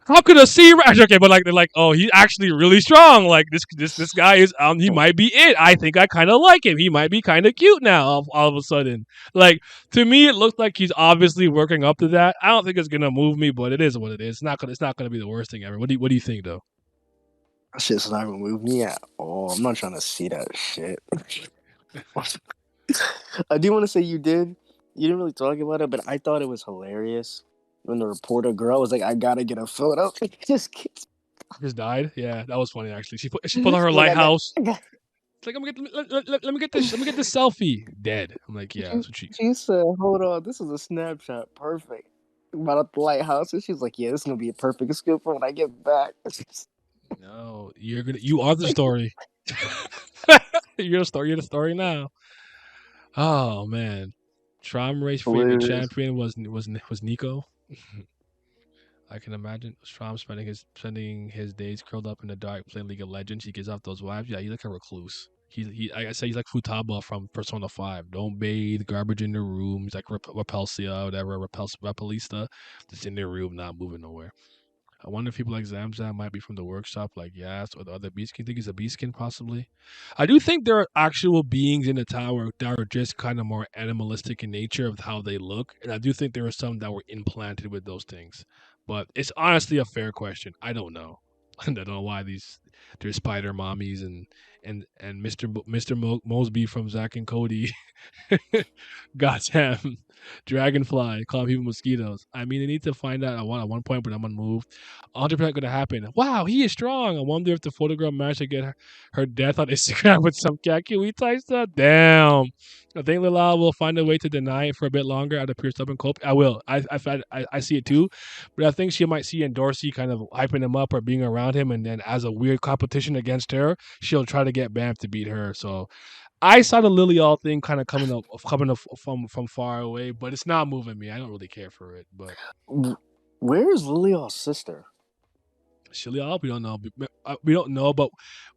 how could a sea rat? Okay, but like they're like, oh, he's actually really strong. Like this guy is he might be it. I think I kind of like him. He might be kind of cute now. All of a sudden, like to me, it looks like he's obviously working up to that. I don't think it's gonna move me, but it is what it is. It's not gonna be the worst thing ever. What do you think though? that shit's not gonna move me at all. I'm not trying to see that shit. I do want to say you did. You didn't really talk about it, but I thought it was hilarious when the reporter girl was like, "I gotta get a photo." Just kidding. Just died. Yeah, that was funny actually. She put on She's her like, lighthouse. I got. It's like let me get this selfie. Dead. I'm like, yeah, She, that's what she. she said, "Hold on, this is a snapshot. Perfect." About at the lighthouse, and she's like, "Yeah, this is gonna be a perfect scoop for when I get back." No, you are the Like, story. You're the story. You're the story now. Oh man, Traum Ray's favorite hilarious. champion was Nico. I can imagine Strom spending his days curled up in the dark playing League of Legends. He gives off those vibes. Yeah, he's like a recluse. Like I say, he's like Futaba from Persona 5. Don't bathe, garbage in the room. He's like Repulsia, whatever, Repelista. Just in their room, not moving nowhere. I wonder if people like Zamzam might be from the workshop, like Yas or the other Beastkin. Think he's a Beastkin, possibly. I do think there are actual beings in the tower that are just kind of more animalistic in nature of how they look, and I do think there are some that were implanted with those things. But it's honestly a fair question. I don't know. I don't know why there's spider mommies and Mr. Mosby from Zack and Cody. Goddamn dragonfly calling people mosquitoes. I mean, they need to find out at one point, but I'm unmoved. 100% going to happen. Wow, he is strong. I wonder if the photograph managed to get her death on Instagram with some Kakui type stuff. Damn. I think Lila will find a way to deny it for a bit longer out of pure stubborn cope. I will. I see it too, but I think she might see Endorsi kind of hyping him up or being around him, and then as a weird competition against her, she'll try to get Bam to beat her. So I saw the Lily All thing kind of coming up from far away, but it's not moving me. I don't really care for it, but Where is Lilial's sister? Lily All, we don't know. We don't know, but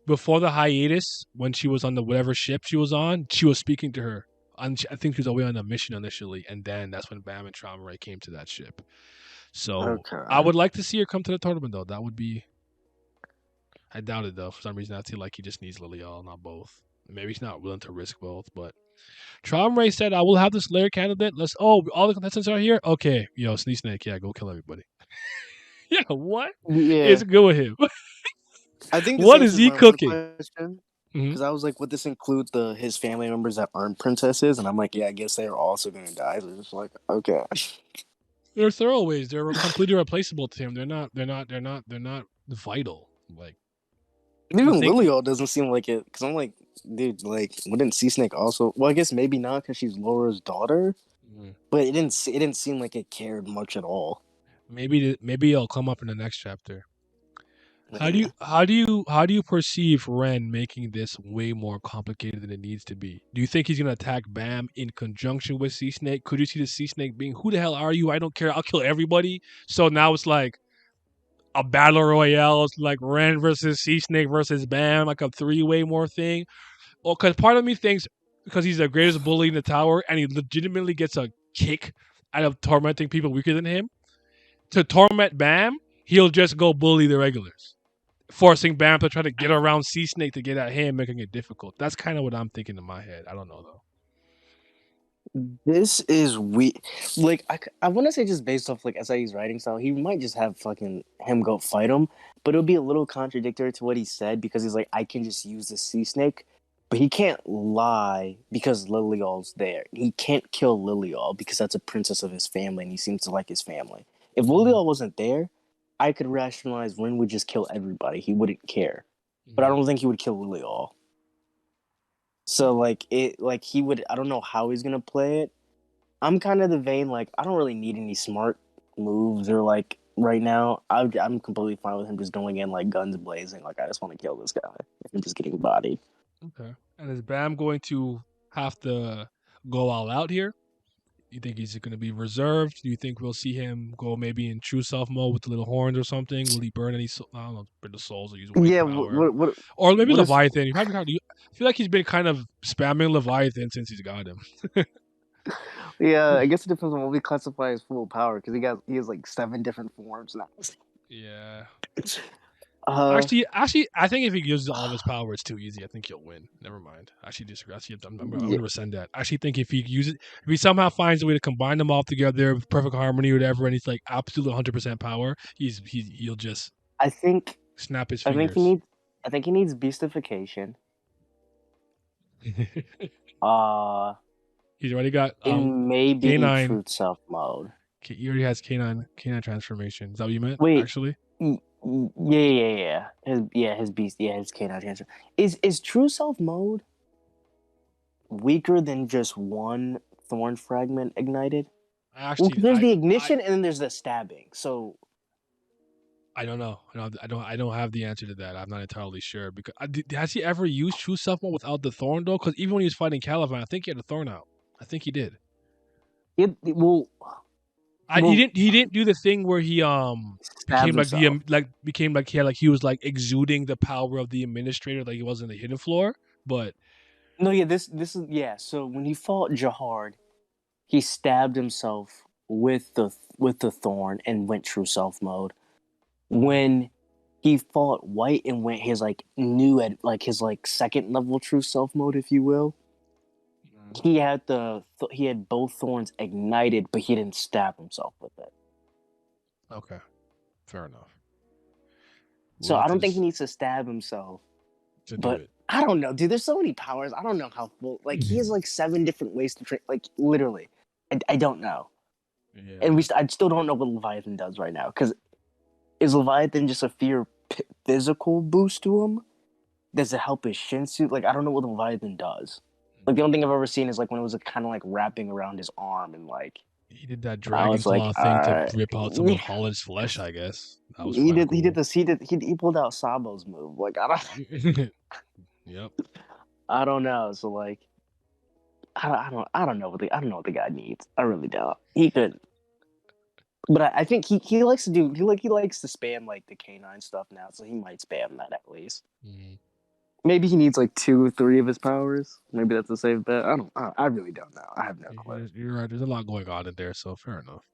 before the hiatus, when she was on the whatever ship she was on, she was speaking to her. I think she was away on a mission initially, and then that's when Bam and Trauma Ray came to that ship. So I Okay. would like to see her come to the tournament, though. That would be. I doubt it though. For some reason, I feel like he just needs Lily All, not both. Maybe he's not willing to risk both, but Traum Ray said, "I will have this Slayer candidate. Let's. Oh, all the contestants are here. Okay, yo, Sneak Snake, yeah, go kill everybody. Yeah, what is Yeah. good with him? I think this What is answers he my one cooking? question. Mm-hmm. Because I was like, would this include his family members that aren't princesses? And I'm like, yeah, I guess they're also gonna die. So it's like, okay. They're throwaways. They're completely replaceable to him. They're not vital. Like you Even think. Lilial doesn't seem like it. Because I'm like, dude, like, wouldn't Sea Snake also? Well, I guess maybe not because she's Laura's daughter. Mm, But it didn't seem like it cared much at all. maybe it'll come up in the next chapter. How do you Yeah. how do you how do you perceive Ren making this way more complicated than it needs to be? Do you think he's gonna attack Bam in conjunction with Sea Snake? Could you see the Sea Snake being, "Who the hell are you? I don't care. I'll kill everybody." So now it's like a battle royale. It's like Ren versus Sea Snake versus Bam, like a three-way more thing. Well, because part of me thinks because he's the greatest bully in the tower and he legitimately gets a kick out of tormenting people weaker than him. To torment Bam, he'll just go bully the regulars, forcing Bam to try to get around Sea Snake to get at him, making it difficult. That's kind of what I'm thinking in my head. I don't know though. This is we like I want to say just based off like SIE's writing style, he might just have fucking him go fight him, but it'll be a little contradictory to what he said because he's like I can just use the sea snake, but he can't lie because Lilial's there. He can't kill Lilial because that's a princess of his family and he seems to like his family. If Mm-hmm. Lilial wasn't there, I could rationalize Rin would just kill everybody. He wouldn't care, but I Mm-hmm. don't think he would kill Lilial. So like he would. I don't know how he's gonna play it. I'm kind of the vein like I don't really need any smart moves or like right now. I'm completely fine with him just going in like guns blazing. Like I just want to kill this guy. I'm just getting bodied. Okay. And is Bam going to have to go all out here? You think he's going to be reserved? Do you think we'll see him go maybe in true self mode with the little horns or something? Will he burn any? I don't know, burn the souls or use white Yeah. power, or maybe What is? Leviathan. You probably I feel like he's been kind of spamming Leviathan since he's got him. Yeah, I guess it depends on what we classify as full power because he has like 7 different forms now. Yeah. Uh, Actually, I think if he uses all of his power, it's too easy. I think he'll win. Never mind. Actually, disagree. Actually, I'm going yeah, to rescind that. I actually think if he uses, if he somehow finds a way to combine them all together with perfect harmony or whatever, and he's like absolutely 100% power, he'll just I think snap his I think he fingers. needs I think he needs beastification. Uh, He's already got in maybe canine. truth self mode. He already has canine transformation. Is that what you meant? Wait, Actually, yeah. His beast, yeah, his canine transfer. Is true self mode weaker than just one thorn fragment ignited? I Well, actually, 'cause there's the ignition and then there's the stabbing. So I don't know. I don't have the answer to that. I'm not entirely sure because has he ever used True Self mode without the thorn though? Because even when he was fighting Caliban, I think he had a thorn out. I think he did. it will He will didn't. He didn't do the thing where he stabs became like the himself. became like he was like exuding the power of the administrator like he was in the hidden floor. But No, yeah, this is yeah. So when he fought Jahard, he stabbed himself with the thorn and went true self mode. mhm, When he fought White and went his like new at like his like second level true self mode, if you will, mhm. he had both thorns ignited, but he didn't stab himself with it. Okay, fair enough. We'll So have I to don't think he just needs to stab himself. to do But it. I don't know, dude. There's so many powers. I don't know how full. Like he has Mhm. like seven different ways to train. Like literally, I don't know. And Yeah, I still don't know what Leviathan does right now. Because is Leviathan just a physical boost to him? Does it help his shin suit? Like I don't know what Leviathan does. Like the only thing I've ever seen is like when it was like, kind of like wrapping around his arm and like he did that I dragon was like, claw thing to rip out some yeah, of Holland's flesh. I guess that was kind of he did cool. this he pulled out Sabo's move. Like Yep. I don't know. So like I don't know I don't know what the guy needs. I really don't. He could, but I think he likes to do he likes to spam like the canine stuff now. So he might spam that at least. Mhm. Maybe he needs like two or three of his powers. Maybe that's a safe bet. I really don't know. I have no clue. You're right. There's a lot going on in there, so fair enough.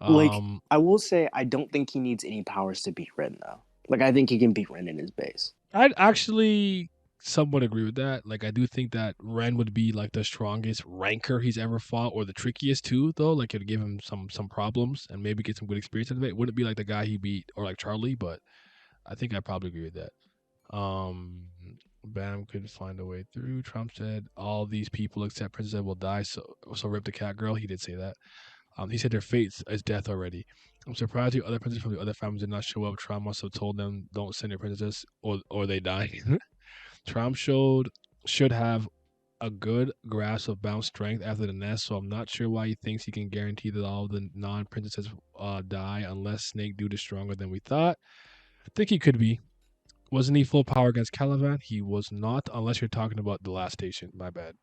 Like Um, I will say, I don't think he needs any powers to beat Ren though. Like I think he can beat Ren in his base. I'd actually somewhat agree with that. Like, I do think that Ren would be like the strongest ranker he's ever fought, or the trickiest too. Though, like, it'd give him some problems and maybe get some good experience out of it. It wouldn't be like the guy he beat or like Charlie, but I think I probably agree with that. Um, Bam could find a way through. Trump said all these people except Princess will die. So rip the cat girl. He did say that. He said their fate is death already. I'm surprised the other princesses from the other families did not show up. Trump must have told them don't send your princesses or they die. Trump should have a good grasp of Bounce strength after the nest, so I'm not sure why he thinks he can guarantee that all of the non-princesses die unless Snake Dude is stronger than we thought. I think he could be. Wasn't he full power against Caliban? He was not, unless you're talking about the last station. My bad.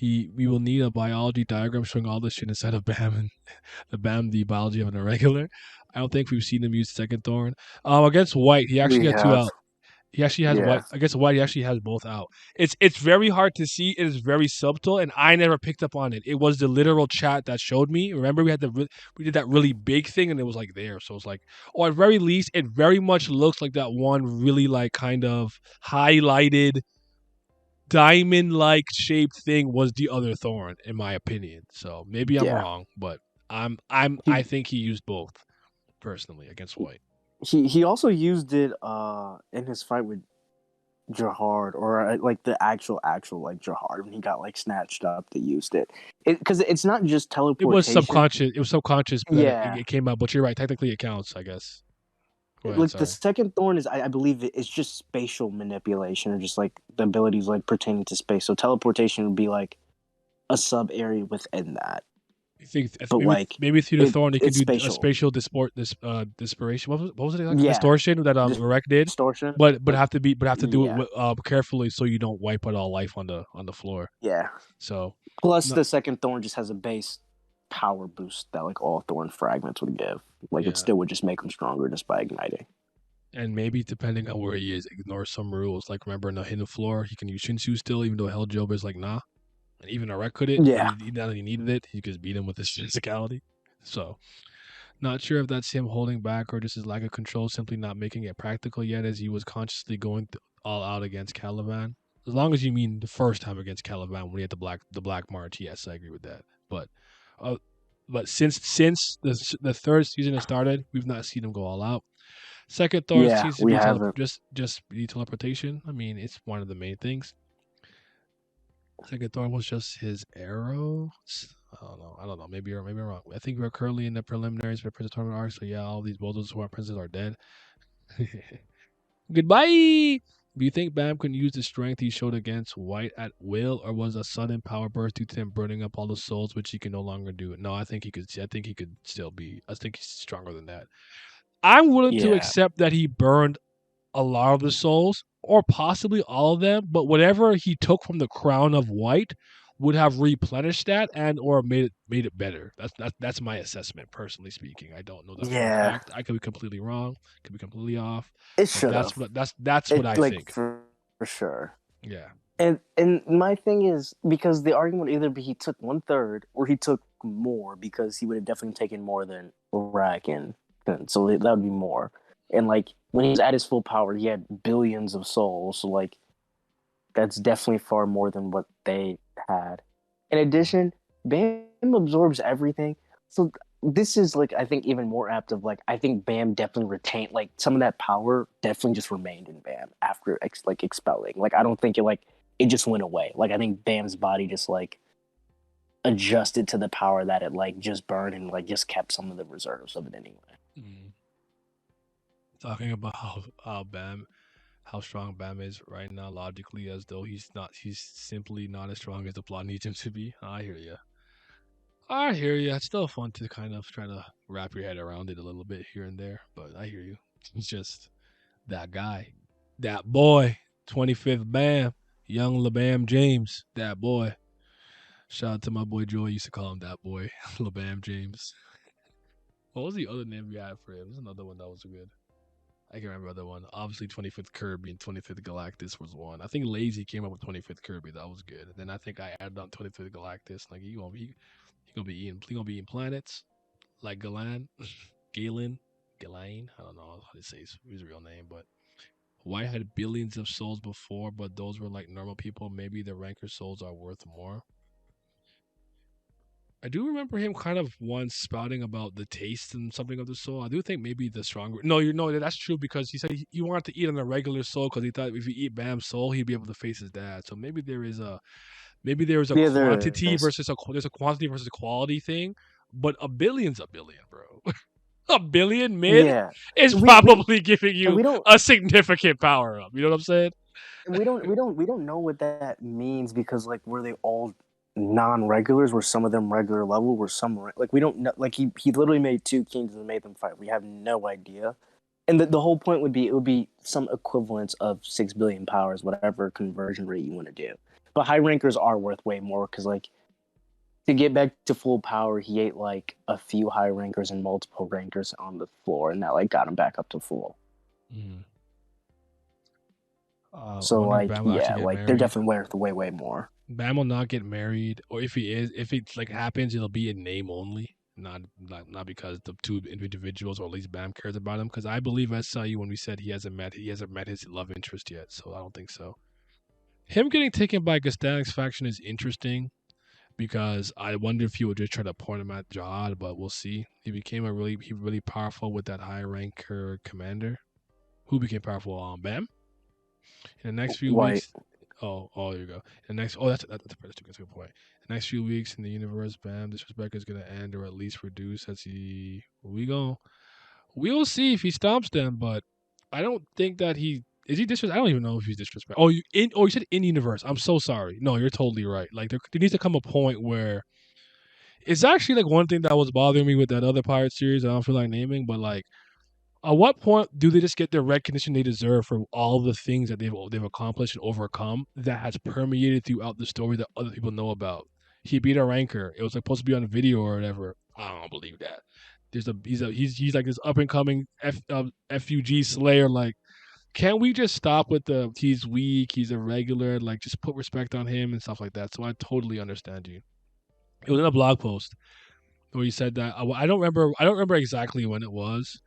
We will need a biology diagram showing all this shit inside of BAM and the biology of an irregular. I don't think we've seen him use second thorn. Against White, he actually We had two have, out. He actually has yeah, White against White. He actually has both out. It's very hard to see. It is very subtle, and I never picked up on it. It was the literal chat that showed me. Remember, we did that really big thing, and it was like there. So it's like, or at very least, it very much looks like that one really like kind of highlighted diamond like shaped thing was the other thorn, in my opinion. So maybe I'm yeah. wrong, but He I think he used both personally against White. he also used it in his fight with Jahard or like the actual like Jahard when he got like snatched up. They used it because it's not just It was teleportation. subconscious. It was subconscious that Yeah, it came out. But you're right. Technically, it counts. I guess. Go ahead. like the Sorry. second thorn is I believe it's just spatial manipulation or just like the abilities like pertaining to space. So teleportation would be like a sub area within that, I think but like maybe through the thorn he could it's do a spatial. spatial dispersion. What was it like? Yeah, Distortion that Erect did, distortion. but Like have to do it yeah, carefully so you don't wipe out all life on the floor. yeah. So Plus no, the second thorn just has a base power boost that like all thorn fragments would give. Like it yeah. still would just make them stronger just by igniting. And maybe depending on where he is, ignore some rules. Like remember in the hidden floor, he can use Shinsu still, even though Hell Job is like nah. And even Arek could it. Yeah, Now that he needed it, he could beat him with his physicality. So not sure if that's him holding back or just his lack of control, simply not making it practical yet, as he was consciously going all out against Caliban. As long as you mean the first time against Caliban when he had the Black March, yes, I agree with that. Uh, but since the third season has started, we've not seen him go all out. Second thorn yeah, seems to we be haven't. just be teleportation. I mean, it's one of the main things. I think Thor was just his arrow. I don't know. I don't know. Maybe I'm wrong. I think we're currently in the preliminaries for Prince of Tournament arc. So yeah, all these both those who are princes are dead. Goodbye. Do you think Bam can use the strength he showed against White at will, or was a sudden power burst due to him burning up all the souls, which he can no longer do? No, I think he could. I think he could still be. I think he's stronger than that. I'm willing to Yeah, accept that he burned a lot of the souls, or possibly all of them, but whatever he took from the crown of White would have replenished that and or made it better. That's my assessment, personally speaking. I don't know that for a yeah, fact. I could be completely wrong, could be completely off, it but should have. that's what It I like think. for sure. Yeah. And my thing is because the argument would either be he took 1/3 or he took more because he would have definitely taken more than Rack and so that would be more. And like when he was at his full power, he had billions of souls. So like that's definitely far more than what they had. In addition, Bam absorbs everything. So this is like I think even more apt of like I think Bam definitely retained like some of that power definitely just remained in Bam after like expelling. Like I don't think it just went away. Like I think Bam's body just like adjusted to the power that it like just burned and like just kept some of the reserves of it anyway. Mm. Talking about how Bam, how strong Bam is right now, logically, as though he's simply not as strong as the plot needs him to be. I hear you. I hear you. It's still fun to kind of try to wrap your head around it a little bit here and there, but I hear you. It's just that guy, that boy, 25th Bam, young LeBam James, that boy. Shout out to my boy Joy. Used to call him that boy, LeBam James. What was the other name we had for him? There's another one that was good. I can remember the other one. Obviously, 25th Kirby and 25th Galactus was one. I think Lazy came up with 25th Kirby. That was good. And then I think I added on 25th Galactus. Like he gonna be eating planets like Galen, Galen. I don't know how to say his real name, but White had billions of souls before, but those were like normal people. Maybe the ranker souls are worth more. I do remember him kind of once spouting about the taste and something of the soul. I do think maybe the stronger. No, you know that's true because he said he wanted to eat on a regular soul because he thought if he eat Bam's soul, he'd be able to face his dad. So maybe there is a Yeah, there quantity is. versus there's a quantity versus a quality thing, but a billion's a billion, bro. A billion mid Yeah. is We probably giving and you we don't a significant power up. You know what I'm saying? we don't know what that means because like were they all non-regulars? Were some of them regular level? Were some like we don't know? Like he literally made two kings and made them fight. We have no idea. And the whole point would be it would be some equivalence of 6 billion powers, whatever conversion rate you want to do. But high rankers are worth way more because like to get back to full power, he ate like a few high rankers and multiple rankers on the floor, and that like got him back up to full. Mm. I So wonder if like Bam will actually yeah, get like they're married. definitely worth way more. Bam will not get married, or if it like happens, it'll be in name only, not because the two individuals, or at least Bam cares about him. Because I believe I saw you when we said he hasn't met his love interest yet, so I don't think so. Him getting taken by Gastanic's faction is interesting because I wonder if he would just try to point him at Jihad, but we'll see. He really powerful with that high ranker commander who became powerful on Bam in the next few White. weeks. Oh, there you go. The next, that's a good point. The next few weeks in the universe, Bam, disrespect is gonna end or at least reduce as we'll see if he stomps them, but I don't think that he is he disrespect. I don't even know if he's disrespect. You said in universe. I'm so sorry. No, you're totally right. Like there needs to come a point where it's actually like one thing that was bothering me with that other pirate series. I don't feel like naming, but like at what point do they just get the recognition they deserve for all the things that they've accomplished and overcome that has permeated throughout the story that other people know about? He beat a ranker. It was like, supposed to be on video or whatever. I don't believe that. He's like this up and coming FUG Slayer. Like, can't we just stop with the he's weak, he's irregular, like just put respect on him and stuff like that? So I totally understand you. It was in a blog post where you said that. I don't remember. I don't remember exactly when it was,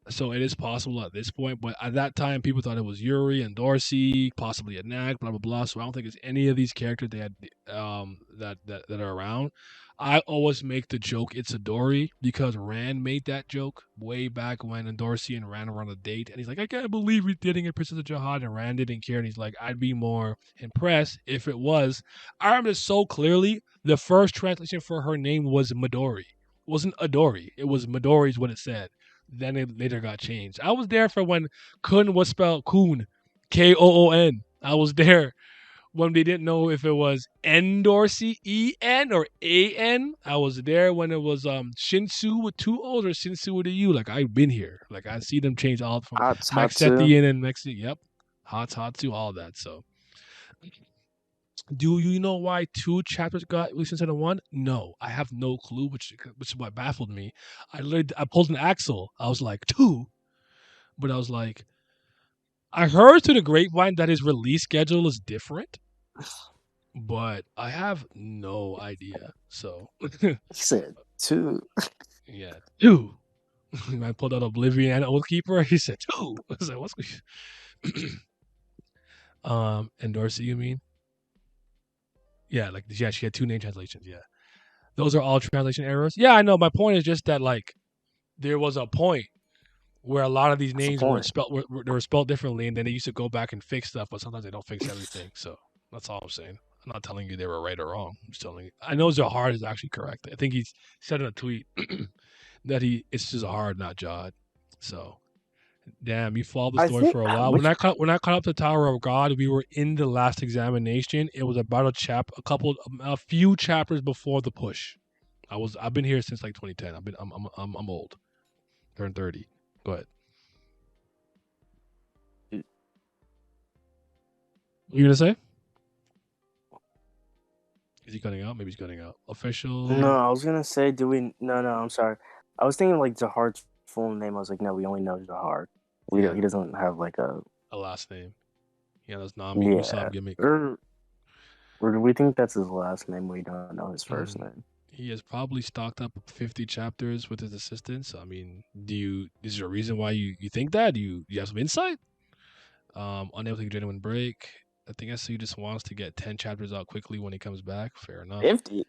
So it is possible at this point, but at that time, people thought it was Yuri and Dorsey, possibly a Nag, blah blah blah. So I don't think it's any of these characters they had that are around. I always make the joke it's a Dory because Rand made that joke way back when Dorsey and Rand were on a date, and he's like, "I can't believe you're dating a Princess of Jihad," and Rand didn't care, and he's like, "I'd be more impressed if it was." I remember this so clearly. The first translation for her name was Midori. It wasn't Adori. It was Midori is what it said. Then it later got changed. I was there for when Kun was spelled Kun, Koon. I was there when they didn't know if it was Endorsi, E-N or A-N. I was there when it was Shinsu with two O's or Shinsu with a U. Like, I've been here. Like, I see them change all from Hatsu. Maxethian and Mexi. Yep. Hatsu, all that. So, do you know why two chapters got released instead of one? No, I have no clue, which is what baffled me. I pulled an axle. I was like, two? But I was like, I heard through the grapevine that his release schedule is different, but I have no idea. So, He said two. yeah, two. I pulled out Oblivion and Oathkeeper. He said two. I was like, what's Endorsi, you mean? Yeah, like yeah, she had two name translations. Yeah, those are all translation errors. Yeah, I know. My point is just that like there was a point where a lot of these What's the names were point? spelled they were spelled differently, and then they used to go back and fix stuff, but sometimes they don't fix everything. So that's all I'm saying. I'm not telling you they were right or wrong. I'm just telling you. I know Zahard is actually correct. I think he said in a tweet that it's just Zahard, not Jod. So damn, you followed the I story think for a while. which When I caught up to Tower of God, we were in the last examination. It was about a few chapters before the push. I've been here since like 2010. I'm old. Turned 30. Go ahead. What are you gonna say? Is he cutting out? Maybe he's cutting out. no, Official I was gonna say, do we? No, no, I'm sorry. I was thinking like Zahar's full name. I was like, no, we only know Zahar. We don't, yeah, he doesn't have like a a last name. Yeah, that's Nami yeah. Usopp gimmick. Or do we think that's his last name? We don't know his first Mm, name. he has probably stocked up 50 chapters with his assistants. I mean, is there a reason why you think that? Do you have some insight? Unable to get a genuine break. I think SCU just wants to get 10 chapters out quickly when he comes back. Fair enough. 50.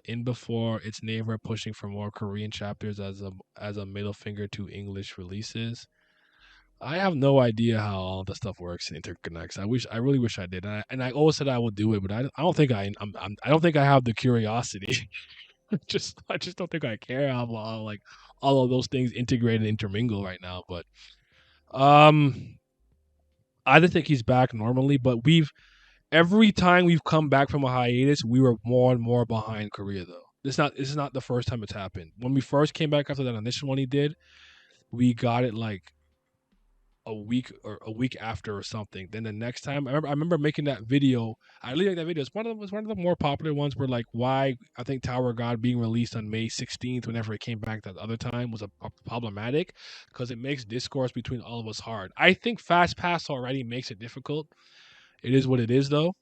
In before its neighbor pushing for more Korean chapters as a middle finger to English releases. I have no idea how all the stuff works and interconnects. I really wish I did, and I always said I would do it, but I don't think I don't think I have the curiosity. I just don't think I care how like all of those things integrate and intermingle right now. But um, I don't think he's back normally. But every time we've come back from a hiatus, we were more and more behind Korea though. This is not the first time it's happened. When we first came back after that initial one he did, we got it like a week after or something. Then the next time, I remember making that video. I really like that video. It was one of the more popular ones. Where like why I think Tower of God being released on May 16th, whenever it came back that other time, was a problematic because it makes discourse between all of us hard. I think Fast Pass already makes it difficult. It is what it is though.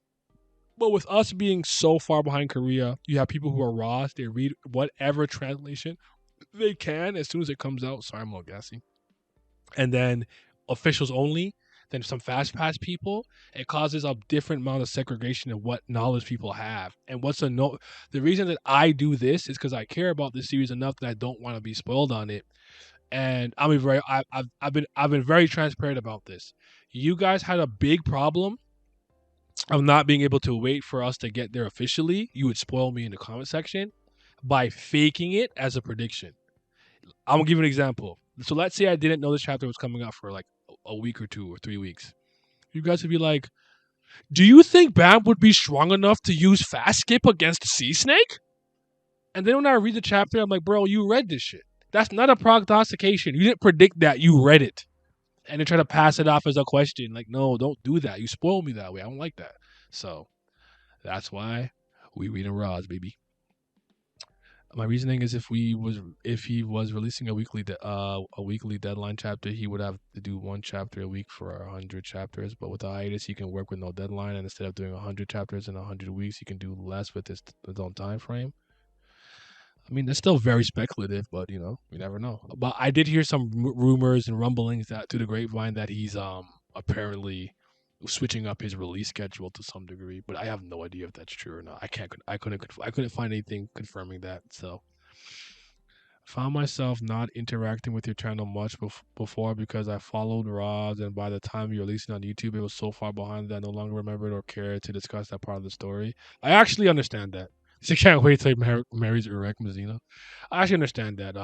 But with us being so far behind Korea, you have people who are raw. They read whatever translation they can as soon as it comes out. Sorry, I'm a little gassy, and then officials only, then some fast pass people, it causes a different amount of segregation of what knowledge people have. And the reason that I do this is because I care about this series enough that I don't want to be spoiled on it. And I've been very transparent about this. You guys had a big problem of not being able to wait for us to get there officially. You would spoil me in the comment section by faking it as a prediction. I'm gonna give you an example. So let's say I didn't know this chapter was coming out for like a week or 2 or 3 weeks. You guys would be like, "Do you think Bam would be strong enough to use fast skip against Sea Snake?" And then when I read the chapter, I'm like, "Bro, you read this shit. That's not a prognostication. You didn't predict that. You read it." And they try to pass it off as a question. Like, no, don't do that. You spoil me that way. I don't like that. So that's why we read in Raws, baby. My reasoning is if he was releasing a weekly deadline chapter, he would have to do one chapter a week for 100 chapters. But with the hiatus, he can work with no deadline, and instead of doing 100 chapters in 100 weeks, he can do less with his own time frame. I mean, it's still very speculative, but you never know. But I did hear some rumors and rumblings that through the grapevine that he's apparently switching up his release schedule to some degree. But I have no idea if that's true or not. I couldn't find anything confirming that. So found myself not interacting with your channel much before because I followed Roz, and by the time you released it on YouTube, it was so far behind that I no longer remembered or cared to discuss that part of the story. I actually understand that. She can't wait till he marries Urek Mazina. I actually understand that.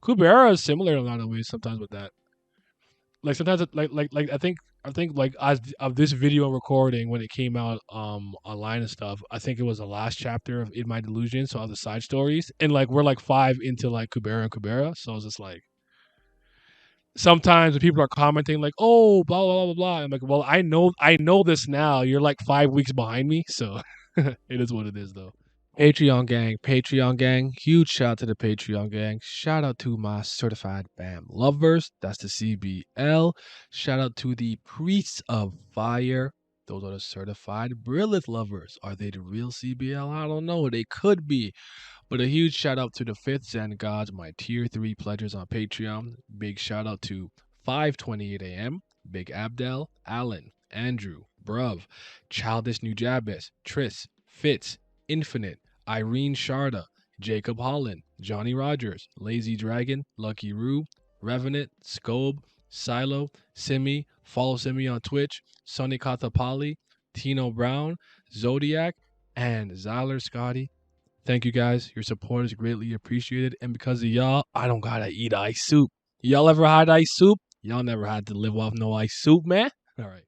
Kubera is similar in a lot of ways sometimes with that. Like sometimes, I think like as of this video recording when it came out online and stuff, I think it was the last chapter of In My Delusion, so all the side stories, and like we're like five into like Kubera and Kubera, so it's just like sometimes when people are commenting like, oh, blah blah blah blah, I'm like, well, I know this now. You're like 5 weeks behind me, so it is what it is though. Patreon gang, huge shout out to the Patreon gang. Shout out to my certified BAM lovers, that's the CBL. Shout out to the Priests of Fire, those are the certified Brilith lovers. Are they the real CBL? I don't know, they could be. But a huge shout out to the Fifth Zen Gods, my tier 3 pledgers on Patreon. Big shout out to 5:28 a.m., Big Abdel, Alan, Andrew, Bruv, Childish Nujabes, Tris, Fitz, Infinite, Irene Sharda, Jacob Holland, Johnny Rogers, Lazy Dragon, Lucky Roo, Revenant, Scobe, Silo, Simi, follow Simi on Twitch, Sonny Katapali, Tino Brown, Zodiac, and Zyler Scotty. Thank you guys. Your support is greatly appreciated. And because of y'all, I don't gotta eat ice soup. Y'all ever had ice soup? Y'all never had to live off no ice soup, man. All right.